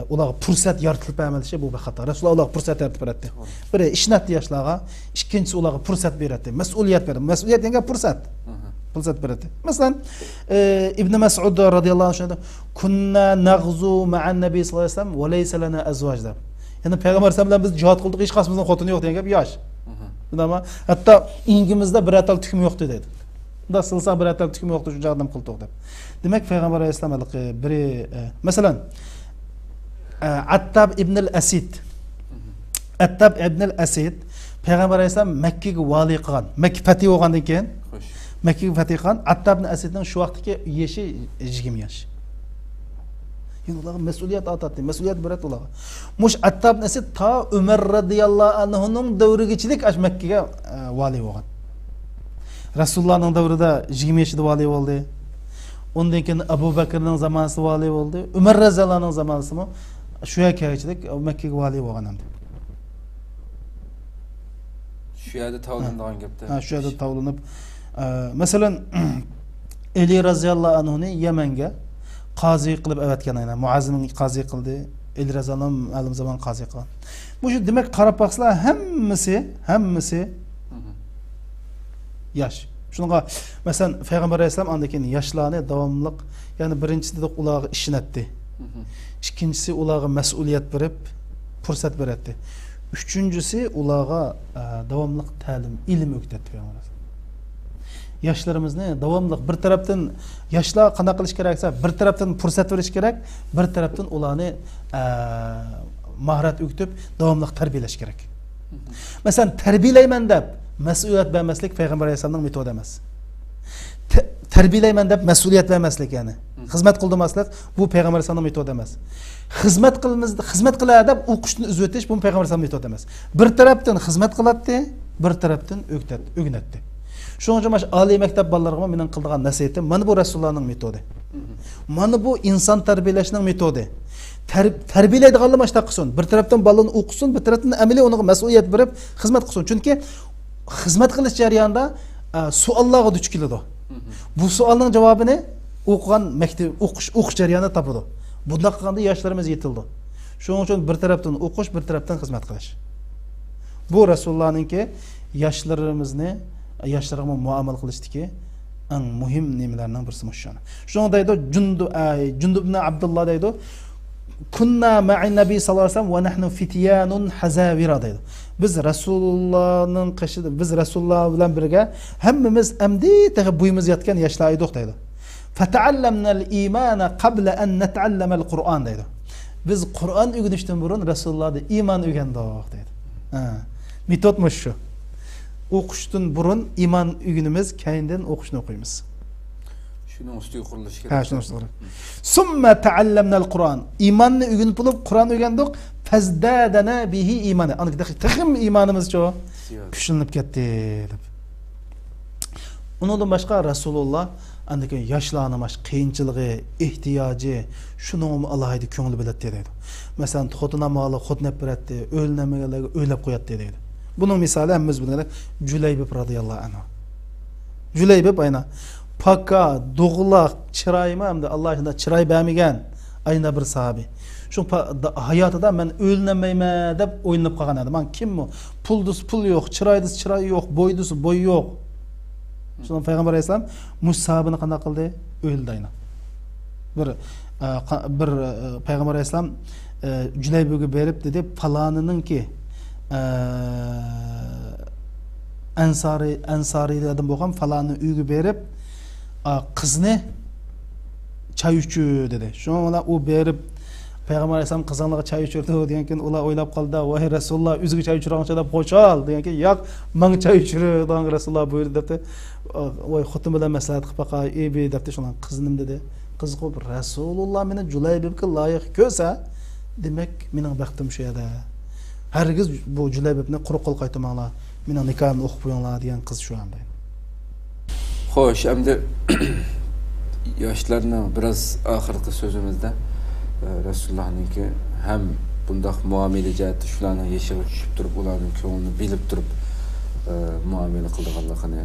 ularga fursat yaratilib bermalishi bu bir xato. Rasululloh ularga fursat yaratib berdi. Bir ishnatdi yoshlarga, ikkinchisi ularga fursat berdi, mas'uliyat berdi. Mas'uliyat degan fursat. Fırsat berdi. Mesela İbn Mes'ud radıyallahu anh kunna nagzu ma'an nabiy sallallahu aleyhi ve sellem ve leysa lana azvaj der. Yani Peygamber sallallahu biz cihat kıldık, hiç kasımızdan xotini yok degan gap yosh. Ama hatta ingimizde bir atal tüküm yoktu dedi. Da sılsa bir atal tüküm yoktu şu adam kıldık deb. Demek Peygamber aleyhisselam biri mesela Attab ibn al-Asid Attab ibn al-Asid Peygamber aleyhisselam Mekke'ye vali qilgan. Mekke fethi bo'lgandan keyin Mekke'ye fethi qilgan Attab ibn Asidning shu vaqtdagi yashi 20 yosh. Yani ularga mas'uliyat atadi, mas'uliyat beradi ularga. Mush Attab ibn Asid ta Umar radhiyallohu anhuning davrigachilik ash Mekke'ga vali bo'lgan. Rasulullohning davrida 20 yoshida vali bo'ldi. Ondan keyin Abu Bakrning zamonida vali bo'ldi. Umar radhiyallohu anhuning zamonida shu yergachilik Mekke'ga vali bo'lgan hamdi. Şu yerde tavlandan gapda. Ha, şu yerde tavlanıp mesela Ali radhiyallohu anhu'ni Yemen'ge qazi qilib avatgan aynan Muazning qazi qildi. Ali radhiyallohu anhu ma'lum zaman qazi qilgan. Bu shu demak qarab baqsizlar hammasi yosh. Shunga mesela Peygamber alayhisalom andakin yoshlarni davomli yani birinchisi dedik ularga ishnatdi. İkincisi ularga mas'uliyat berib fursat beradi. Üçüncüsü ularga davomli ta'lim, ilm o'rgatdi. Yoshlarimizni davomli bir tarafdan yoshlar qanday qilish keraksa, bir tarafdan fursat berish kerak, bir tarafdan ularni mahorat o'rgatib davomli tarbiyalash kerak. Masalan, tarbiyalayman deb mas'uliyat bermaslik Peygamber alayhisalomning metodi emas. Tarbiyalayman deb mas'uliyat bermaslik yani. Xizmat qildirmaslik bu Peygamber alayhisalomning metodi emas. Xizmat qiladi deb o'qishni uzib o'tish bu Peygamber alayhisalomning metodi emas. Bir tarafdan xizmat qiladi, bir tarafdan o'rgatdi. Shuning uchun oliy maktab bolalarga mening qildigan nasihatim mana bu Rasulullohning metodi. Mana bu inson tarbiyalashning metodi. Tarbiyalaydiganlar mashta qilsin. Bir tarafdan bolani o'qisin, bir tarafdan amaliy unga mas'uliyat berib xizmat qilsin. Chunki xizmat qilish jarayonida savollarga duch keladi. Bu savolning javobini o'qigan maktab o'qish jarayonida topadi. Bunday qilganda yoshlarimiz yetildi. Shuning uchun bir tarafdan o'qish, bir tarafdan xizmat qilish. Bu Resulullah'ınki yaşlarımı muamele kılıştaki en mühim nimelerden birisi muşşan. Şunu deydi Cundub ibn Abdullah deydi. Kunna ma'in Nabi sallallahu aleyhi ve sellem ve nahnu fityanun hazavira deydi. Biz Resulullah'ın kışıdı. Biz Resulullah bilen birge hemmimiz emdi teğe buyumuz yatken yaşlaydık deydi. Fata'allamnal imana qabla en net'allamel Kur'an deydi. Biz Kur'an öğrenişten burun Resulullah'da iman öğrendik deydi. Metodmuş şu. Oquşdan burun iman öğünümüz kendinden oquşunu okuyumuz. Şunun üstü kuruluş kerak. Ha, şunun üstü kuruluş. Summa ta'allamnal Kur'an. İmanını öğrenip bulup Kur'an öğrendik. Fazdadana bihi imanı. Anık tıkım imanımız çoğu. Güçlenip gitti. Ondan başka Resulullah andaki yaşlanmış, kıyınçılığı, ihtiyacı, şunu Allah'aydı köngülü bilet dedi. Mesela xotuna malı xotnep biletti, ölnemegeleri öylep koyat dedi. Bunun misali hemmimiz bilene Cüleybib radıyallahu anh. Cüleybib ayna paka, doğulak, çırayımı hem de Allah aşkına çıray beğenmegen ayna bir sahabi. Şu hayatıda ben ölnemeyme dep oynayıp kalgan adam. Man kim mi? Puldus pul yok, çıraydus çıray yok, boydus boy yok. Şunun Peygamber Aleyhisselam Musab'ını qanday qildi? Öldü ayna. Bir Peygamber Aleyhisselam Cüleybib'e berip dedi, falanının ki Ensari adam bolgan falanı uygu berip kızını çay içü dedi. Şuna o berip Peygamber Aleyhisselam kızanlığa çay içirdi degan keyin ular oylab qoldi, "Vay Rasulullah üzüge çay içirmoqchi deb qo'shal" degan keyin, "Yo'q, men çay içirir" degan Rasulullah buyurdi debdi. "Voy xotin bilan maslahat qilib baqa, ebi" debdi. Şuna kızım dedi. Kız qo'yib, "Rasulullah meni Cüleybibga loyiq ko'rsa, demak mening baxtim shu yerda. Hergiz bu Cüleybibni quruq qo'l qaytamanglar. Mening nikohimni o'qib qo'yinglar" degan qiz shu anda. Xo'sh, endi yoshlarning biraz oxirgi so'zimizda Resulullah'ınki hem bundaq muamele cəhətdə şularning yeshig'i tushib turib, ularning ko'nglini bilib turib muamele qildiganligini.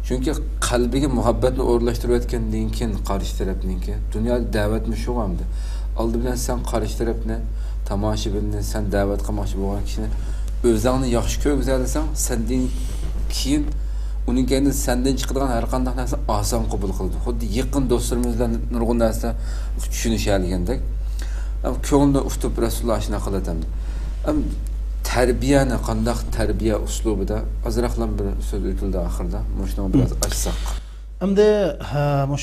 Chunki qalbiga muhabbatni o'rlashtirib o'tgandan keyin qarshi tarafninki dunyoda da'vatmi shu hamda. Oldi bilan sen qarshi tarafni, tomoshabinni, sen da'vat qilmoqchi bo'lgan kishini o'zingni yaxshi ko'rgizalasan, sendan keyin uning keyin sendan chiqadigan har qanday narsa oson qabul qildi. Xuddi yaqin do'stlarimiz bilan nurg'un narsa tushunishayotgandek. Ko'ngilni ustib Rasululloh shuna qiladi. Tarbiyani qanday tarbiya uslubida azroqlam bir so'z o'tildi oxirida. Shuni biraz ochsak. Endi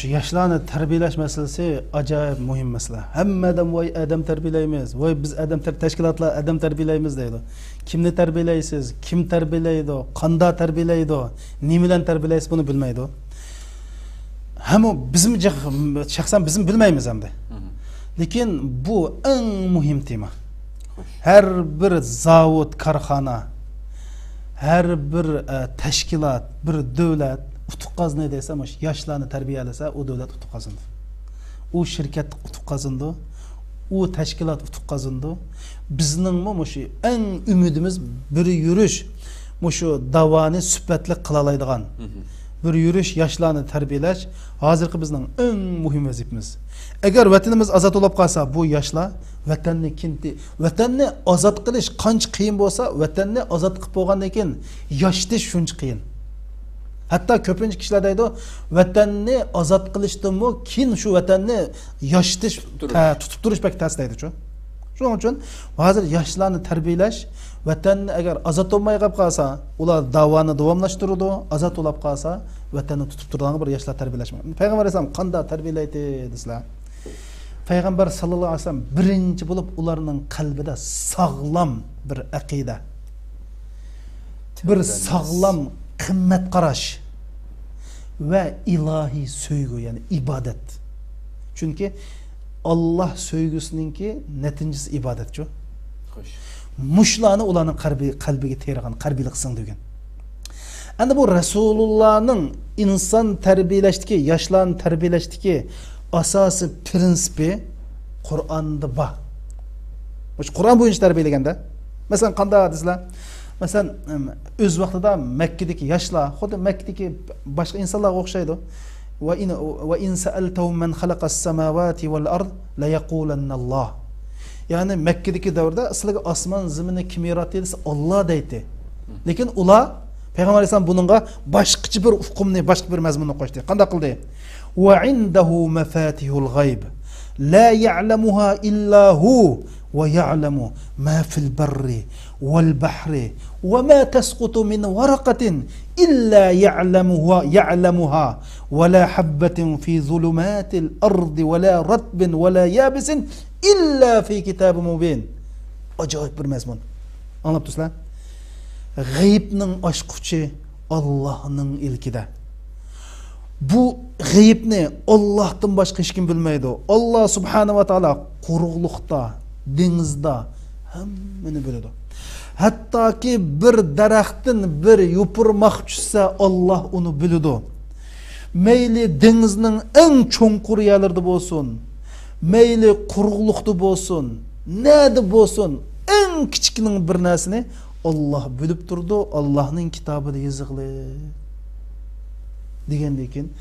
shu yoshlarni tarbiyalash masalasi ajoyib muhim masala. Hammadan voy adam tarbiyalaymiz, voy biz adam tashkilotlar adam tarbiyalaymiz deydi. Kimni tarbiyalaysiz, kim tarbiyalaydi, qanday tarbiyalaydi, nima bilan tarbiyalaysiz buni bilmaydi. Hamma bizim shaxsan bizim bilmaymiz hamda. Lekin bu eng muhim tema. Her bir zavod, korxona, her bir tashkilot, bir davlat utuq qazanay desa, yoshlarni tarbiyalasa, o davlat utuq qazanadi. O shirkat utuq qazanadi. O tashkilot utuq qazanadi. Bizning shu eng umidimiz bir yurish, shu davoni sifatli qila oladigan bir yurish, yoshlarni tarbiyalash hozirgi bizning eng muhim vazifamiz. Agar vatanimiz ozod bo'lib qolsa, bu yoshlar vatanni ozod qilish qancha qiyin bo'lsa, vatanni ozod qilib bo'lgandan keyin yoshtish shuncha qiyin. Hatta ko'pincha kishilar deydi, vatanni ozod qilishdanmi keyin shu vatanni yoshtish, tutib turish bak tas deydi-ku. Shuning uchun hozir yoshlarni tarbiyalash, vatanni agar ozod bo'lmay qolsa, ular davoni davomlashtiradi, ozod bo'lib qolsa, vatanni tutib turadigan bir yoshlar tarbiyalash. Payg'ambar alayhisalom qanday tarbiyalaydi desizlar? Payg'ambar sallallohu alayhi vasallam birinchi bo'lib ularning qalbida sog'lom bir aqida, bir sog'lom qimmat qarash ve ilahi söygü, yani ibadet. Çünkü Allah söygüsününki neticesi ibadet. Muşlarını olanın kalbiga terigan, kalbiga qısın degan. Endi bu Resulullah'ın insan terbiyelaştiki, yaşlarını terbiyelaştiki asası prinsipi Kur'an'da var. Kur'an boyunca terbiyelaganda. Mesela qanday hadislar? Mesela öz vaqtida Mekke'deki yaşlar, xuddi Mekke'deki başka insanlarga o'xshaydi. Ve in sa'altahum man khalaqas samawati wal ard la yaqulanna Allah. Yani Mekke'deki davrda ıslığı asman zimini kim yarattı dese Allah deydi. Lekin ular Peygamber Aleyhisselam bununla başka bir ufkumni, başka bir mezmununu koştu. Qanday qildi? Ve indehu mafatihul gayb. La ya'lamuha illa hu ve ya'lamu ma fil berri vel bahri ve ma tasqutu min waraqatin illa ya'lamuha ve la habbatin fi zulumatil ardi ve la ratbin ve la yabisin illa fi kitabin mubin. Acayip bir mezmun. Anlap tursunlar? G'aybning ochquchi Allohning ilkida. Bu g'aybni Allohdan boshqa hech kim bilmaydi. Alloh subhanahu va taolo quruqlikda, dengizda hammani biladi. Hattoki bir daraxtdan bir yupurmoq tushsa Alloh uni biladi. Mayli dengizning eng cho'nqur yerlarida bo'lsin, mayli quruqlikda bo'lsin, nada bo'lsin, eng kichikning bir narsani Allah bilib turdu, Allah'ın kitabıda yazıqlı. Degendekin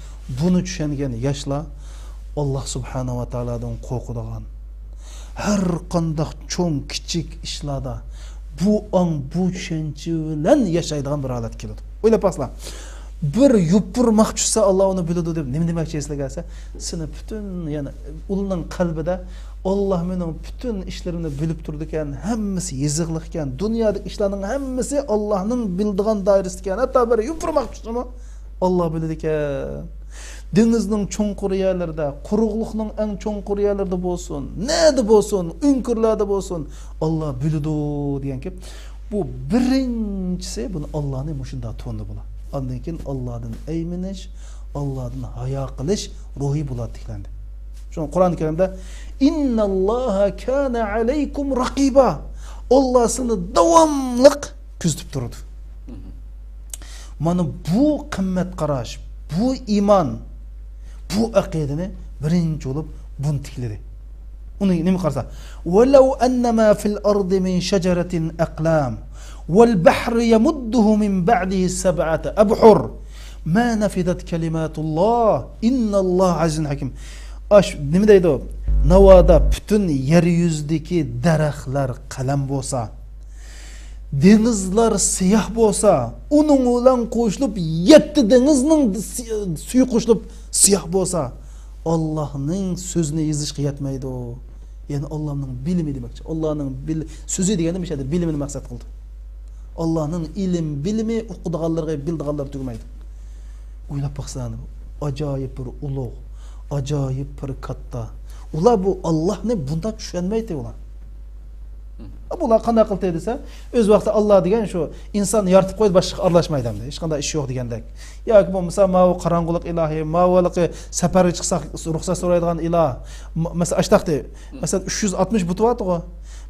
bunu düşengen yaşla Allah subhanahu wa ta'aladan qo'rqadigan. Her qandaq cho'ng kichik ishlarda bu an bu tushuncha bilan yashaydigan bir holat keladi. O'ylab basla. Bir yupurmoq tushsa Alloh uni biladi deb nima demoqchi eslagansa, seni bütün yani uning qalbida Allah mening bütün işlerini bilib turdi ekan, hammasi yeziqliq ekan, dunyodagi ishlarning hammasi Allohning bildigan doirasida ekan. Hatto bir yupurmoq tushsa Allah biladi ekan. Dengizning cho'nqur yerlarida, quruqlikning eng cho'nqur yerlarida bo'lsin, nada bo'lsin, unkurlarda bo'lsin, Alloh biladi degan ki, bu birinchisi buni Allohning mushunda to'ndi bo'ladi. Ondan keyin Allohdan ayminish, Allohdan hayo qilish ruhiy bo'ladi tiklandi. Şu Kur'an-ı Kerim'de İnnallâhe kâne aleykum rakiba. Allah seni devamlık küzdüp durdu. Mana bu kımmet qaraş, bu iman, bu akidini birinci olup bunu tikledi. Onu nemi qarsa? وَلَوْ أَنَّمَا فِي الْأَرْضِ مِنْ شَجَرَةٍ أَقْلَامٍ وَالْبَحْرِ يَمُدُّهُ مِنْ بَعْدِهِ سَبْعَةَ أَبْحُرٍ مَا نَفِدَتْ كَلِمَاتُ اللّٰهِ إِنَّ اللّٰهَ عَزِيزٌ حَكِيمٌ. Nima deydi o? Navoda bütün yeryüzündeki daraxtlar qalam bo'lsa, dengizlar siyah bo'lsa, uning bilan qo'shilib 7 dengizning suvi qo'shilib siyah bo'lsa, Allohning so'zini yozishga yetmaydi. Yani Allohning bilimi demakchi. Allohning so'zi degani bir şeydir, bilimini maqsad qildi. Allohning ilm, bilimi o'qiganlarga bildiganlar tugmaydi. O'ylab baqsan, ajoyib bir ulug', acayip bir katta. Ular bu Allah ne bunda tushunmaydi ular. Bular qanday qildi desa, o'z vaqtida Allah degan shu inson yaratib qo'ydi, boshqa aralashmaydi hamda. Hech qanday ish yo'q degandek. Yoki bo'lmasa ma'u qarangulik ilohi, ma'uliqi safarga chiqsak ruxsat so'raydigan iloh. Masalan, ashtaqdi. Masalan 360 buti bor-ku.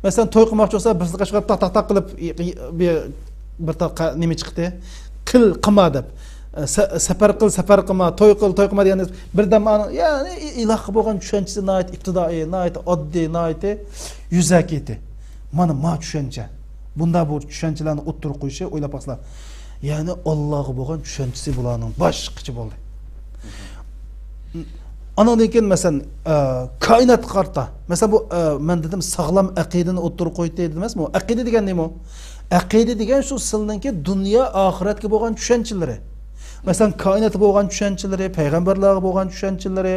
Masalan, to'y qilmoqchi bo'lsa, bir qishqa taq qilib bir taqa nima chiqdi? Qil qilma deb. Safar qilma, to'y qilma deganda birdan yani iloh bo'lgan tushunchasi nayt ibtidoiy, nayt oddiy, nayt yuzakiti. Mana ma tushuncha. Bunda bu tushunchalarni o'ttirib qo'yishi o'ylab baqslar. Yani Allohga bo'lgan tushunchasi bularning boshqacha bo'ldi. Andan keyin masalan koinot qarta. Masalan bu men dedim sog'lom aqidani o'ttirib qo'ydi dedi emasmi? Aqida degan nima? Aqida degan shu silninki dunyo oxiratga bo'lgan tushunchalari. Mesela kainatı bo'lgan tushunchalari, payg'ambarlarga bo'lgan tushunchalari,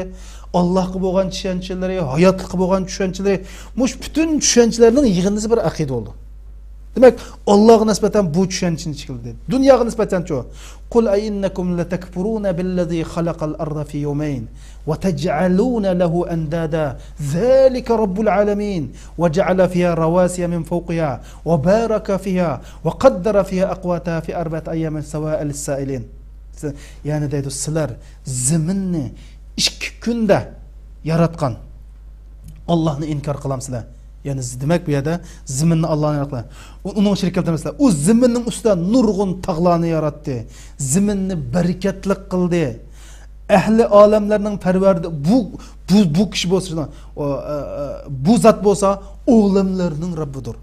Allohga bo'lgan tushunchalari, hayotga bo'lgan tushunchalari, mush bütün tushunchalarning yig'indisi bir aqida oldu. Demek Allohga nisbatan bu tushunchani chiqildi. Dunyoga nisbatan chu. Qul ayinnakum latakfuruna billazi khalaqal arda fi yawmayn wa taj'aluna lahu andada zalika rabbul alamin wa ja'ala fiha rawasiya min fawqiha wa baraka fiha wa qaddara fiha aqwataha fi arba'ati ayyamin sawa'a lis-sa'ilin. Yani deydi sizlar zaminni 2 kunda yaratgan Allohni inkor qilamsizlar. Yani demek bu yerda zaminni Allohni yaratgan. Uning shirk keltirmasizlar. U zaminning ustida nurg'un tog'larni yaratdi. Zaminni barakatli qildi. Ahli olamlarning parvardi bu kishi bo'lsa, bu zot bo'lsa, olamlarning Rabbidir.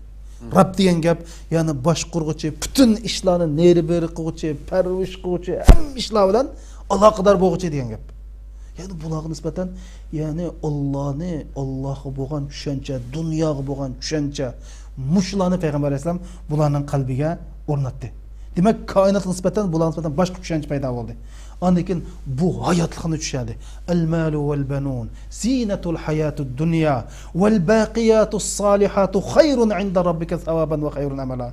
Rab degan gap, yani boshqurg'uchi, bütün ishlarni neri beri qiluvchi, parvish qiluvchi, hamma ishlar bilan aloqador bo'luvchi degan gap. Yani bularga nisbatan yani Allah'a bo'lgan tushuncha, dunyoga bo'lgan tushuncha mushlarni payg'ambar alayhisalom bularning qalbiga o'rnatdi. Demak, koinotga nisbatan bularga nisbatan boshqa tushuncha paydo bo'ldi. Ondan bu hayotlikni tushadi. Al-malu wal banun zinatul hayatud dunya wal baqiyatus solihatu khayrun 'inda rabbika thawaban wa khayrun amala.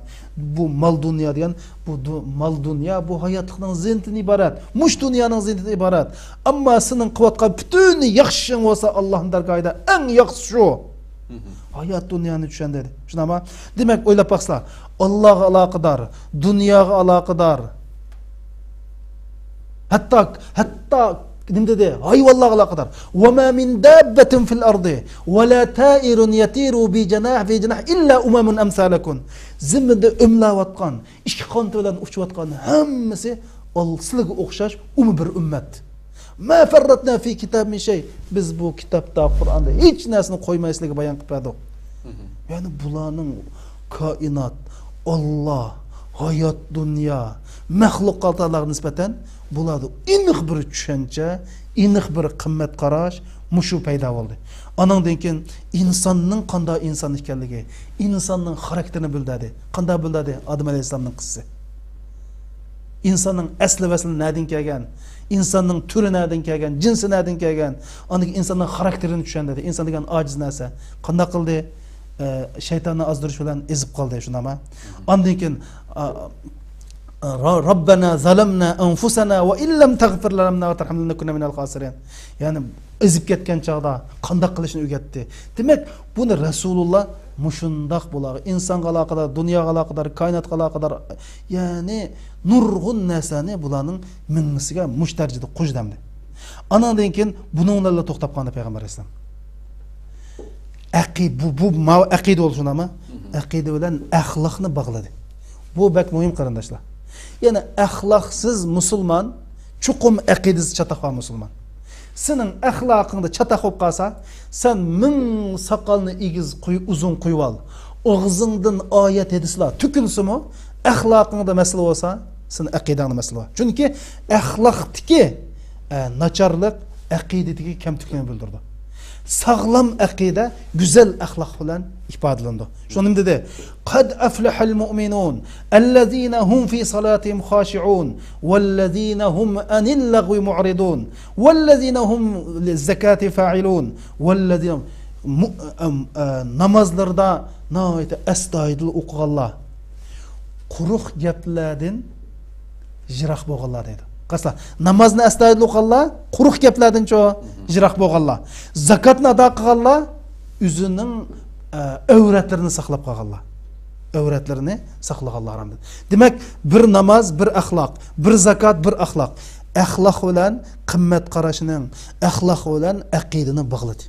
Bu mal dunyo degan bu mal dunyo bu hayotlikning zinatidan iborat. Mush dunyoning zinatidan iborat. Ammo sening qilayotgan butun yaxshi bo'lsa Allohning dargohida eng yaxshi shu. Hayat dünyani tushunadi. Shunami? Demak, o'ylab baqsizlar. Allohga aloqador, dunyoga aloqador. Hatta nima dedi? Hayvonlarga aloqador. Va ma min dabbatin fil ardi va la ta'irun yatiru bi janah illa umamun amsalakum. Zimminda umlayotgan, ikki qanot bilan uchayotgan hammasi sizlarga o'xshash bir ummat. Ma farratna fi kitab min shay. Biz bu kitobda, Qur'onda hech narsani qo'ymaysligini bayon qilib berdik. Yani bularning koinot, Allah, hayot, dunyo, mahluqotlarga nisbatan bularda aniq bir tushuncha, aniq bir qimmat qarash mushu paydo bo'ldi. Ondan keyin insonning qanday inson ekanligi, insonning xarakterini bildirdi. Qanday bildirdi? Odam alayhisalomning qissasi. İnsanın asli vasli nereden kelgan, insanın türü nereden kelgan, cinsi nereden kelgan, ondaki insanın karakterini tushunadi. İnsan degan ojiz narsa. Qanday qildi? Shaytonni azdirish bilan ezib qoldi shunama. Ondan keyin Rabbana zalamna anfusana va illam taghfir lana wa tarhamna lanakunna minal khasirin. Yani ezib ketgan chaqda qanday qilishni o'rgatdi. Demak, buni Rasululloh mushundoq bo'ladi. Insonga aloqador, dunyoga aloqador, koinotga aloqador, ya'ni nurg'un narsani bularning minnisiga mushtarjida qo'shdamdi. Andan keyin buninglarga to'xtab qoldi payg'ambar alayhisalom. Bu aqida bo'lishunami? Aqida bilan axloqni bog'ladi. Bu bak muhim qarindoshlar. Yani axloqsiz musulmon chuqum aqidasi chatoqqa musulmon. Senin ahlakında çatak olup kalsa, sen min sakalını igiz uzun kuyval, ağzından ayet edisler tükünsü mü, ahlakında mesele olsa, senin akidanı mesele var. Çünkü ahlaktaki naçarlık, akidedeki kemtüklerini bildirdi. Sağlam akide, güzel ahlak falan ifadelendi. Şunun dedi, قَدْ أَفْلَحَ الْمُؤْمِنُونَ الَّذ۪ينَ هُمْ ف۪ي صَلَاتِهِمْ خَاشِعُونَ وَالَّذ۪ينَ هُمْ أَنِ اللَّغْوِ مُعْرِضُونَ وَالَّذ۪ينَ هُمْ لِلزَّكَاةِ فَاعِلُونَ وَالَّذ۪ينَ namazlarda estağfirullah okuğanlar quruq gaplardan jiroq bo'lganlar dedi. Qasla namozni estağfirullah okuğanlar quruq gaplardan jiroq bo'lganlar. Zakatni ado qilganlar o'zining avratlarini saqlab qolganlar. Avratlarini saqlaganlar hamda. Demak, bir namoz, bir axloq, bir zakat, bir axloq. Axloq bilan qimmat qarashining, axloq bilan aqidani bog'ladi.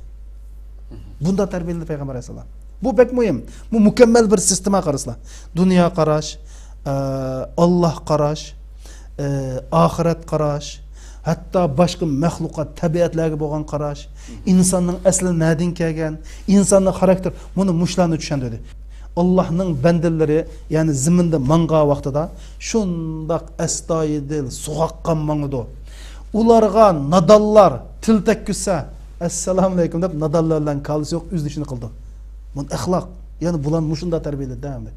Bunda tarbiyaladi payg'ambar alayhisalom. Bu pek muhim. Bu mükemmel bir sistema qaraslar. Dünya qarash, Allah qarash, ahiret qarash, hatta başka mahlukat, tabiatlarga bo'lgan qarash, insonning asli nereden kelgan, insonning xarakter, buni mushlarni tushunadi. Allah'ның bəndiləri, yani zimində manğa vaxtıda şundaq əstayidil, soğaqqan manğıdı. Ularga nadallar til təkküsə, Esselamu Aleyküm deyip nadallarla kalısı yok, üz dişini kıldı. Bu əxlaq, yani bulan muşunda tərbiyeli değil mi?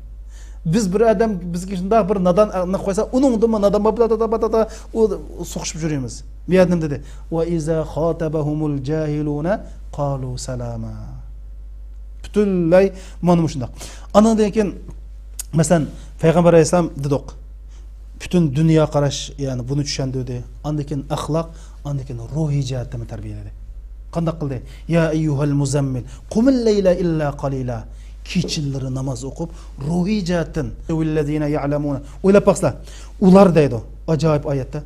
Biz bir adam, bizki şunda bir nadan koysa, onun da nadan babla o soğuşup jürüyemiz. Bir adam dedi, وَاِذَا خَاتَبَهُمُ الْجَاهِلُونَ قَالُوا سَلَامًا. Bütünlay manmışındak. Anladığın ki, mesela Peygamber Aleyhisselam dedik, bütün dünya qaraş, yani bunu düşündürdü. Anladığın ahlak, anladığın ruhi cihatte mi terbiyeledi? Kandak kıldı? Ya eyyuhal muzammil, kumil leyla illa qalila. Keçilleri namaz okup, ruhi cihatten, villezine ya'lemuna. Öyle baksana, ular deydi, acayip ayette.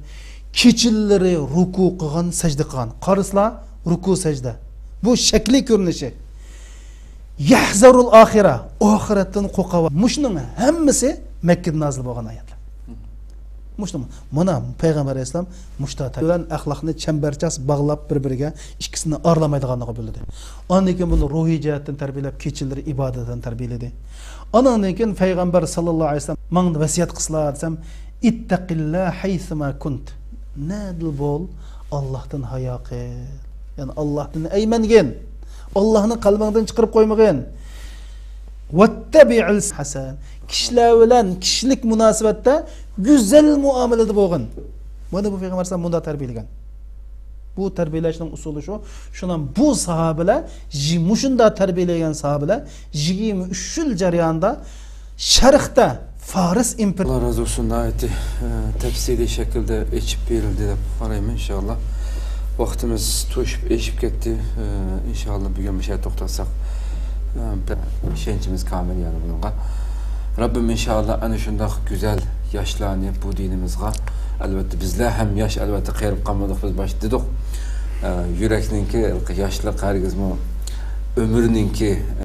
Keçilleri ruku kıgan, secde kıgan. Karısla ruku secde. Bu şekli görünüşü. Yahzarul ahire, ahiretten kokava. Muşnun hemmisi Mekke'de nazil boğan ayetler. Muşnun, buna Peygamber Aleyhisselam muştata olan ahlakını çemberças bağlap birbirine ikisini arlamaydıganlığı bildi. Ondan keyin bunu ruhi cihetten terbiyelep, keçileri ibadetten terbiyeledi. Ondan keyin Peygamber sallallahu aleyhi ve sellem manda vasiyat kıslar desem, ittaqillah haysuma kunt. Nadil bol, Allah'tan haya qil. Yani Allah'tan eymengin. Allah'ını kalbingdan çıkarıp koymagin. Vettabi'il hasan. Kişiler bilen kişilik münasebette güzel muamelede bolgin. Mana bu Peygamber sallam bunda terbiyelegan. Bu terbiyeleşning usulü şu. Şundan bu sahabeler mushunda terbiyelegan sahabeler 23 yil jarayonida Sharqda Faris imperiyati Allah razı olsun ayeti tefsili şekilde içip verildi de qarayman inşallah. Vaktimiz to'shib eşip ketdi. İnşallah bugün bir şey to'xtatsak işenchimiz kamil yani bunga. Rabbim inşallah ana shundoq güzel yoshlarni bu dinimizga albatta bizlar ham yosh albatta qayrib qolmadik biz bosh dedik. Yurakninki yoshlik hargizmi ömürninki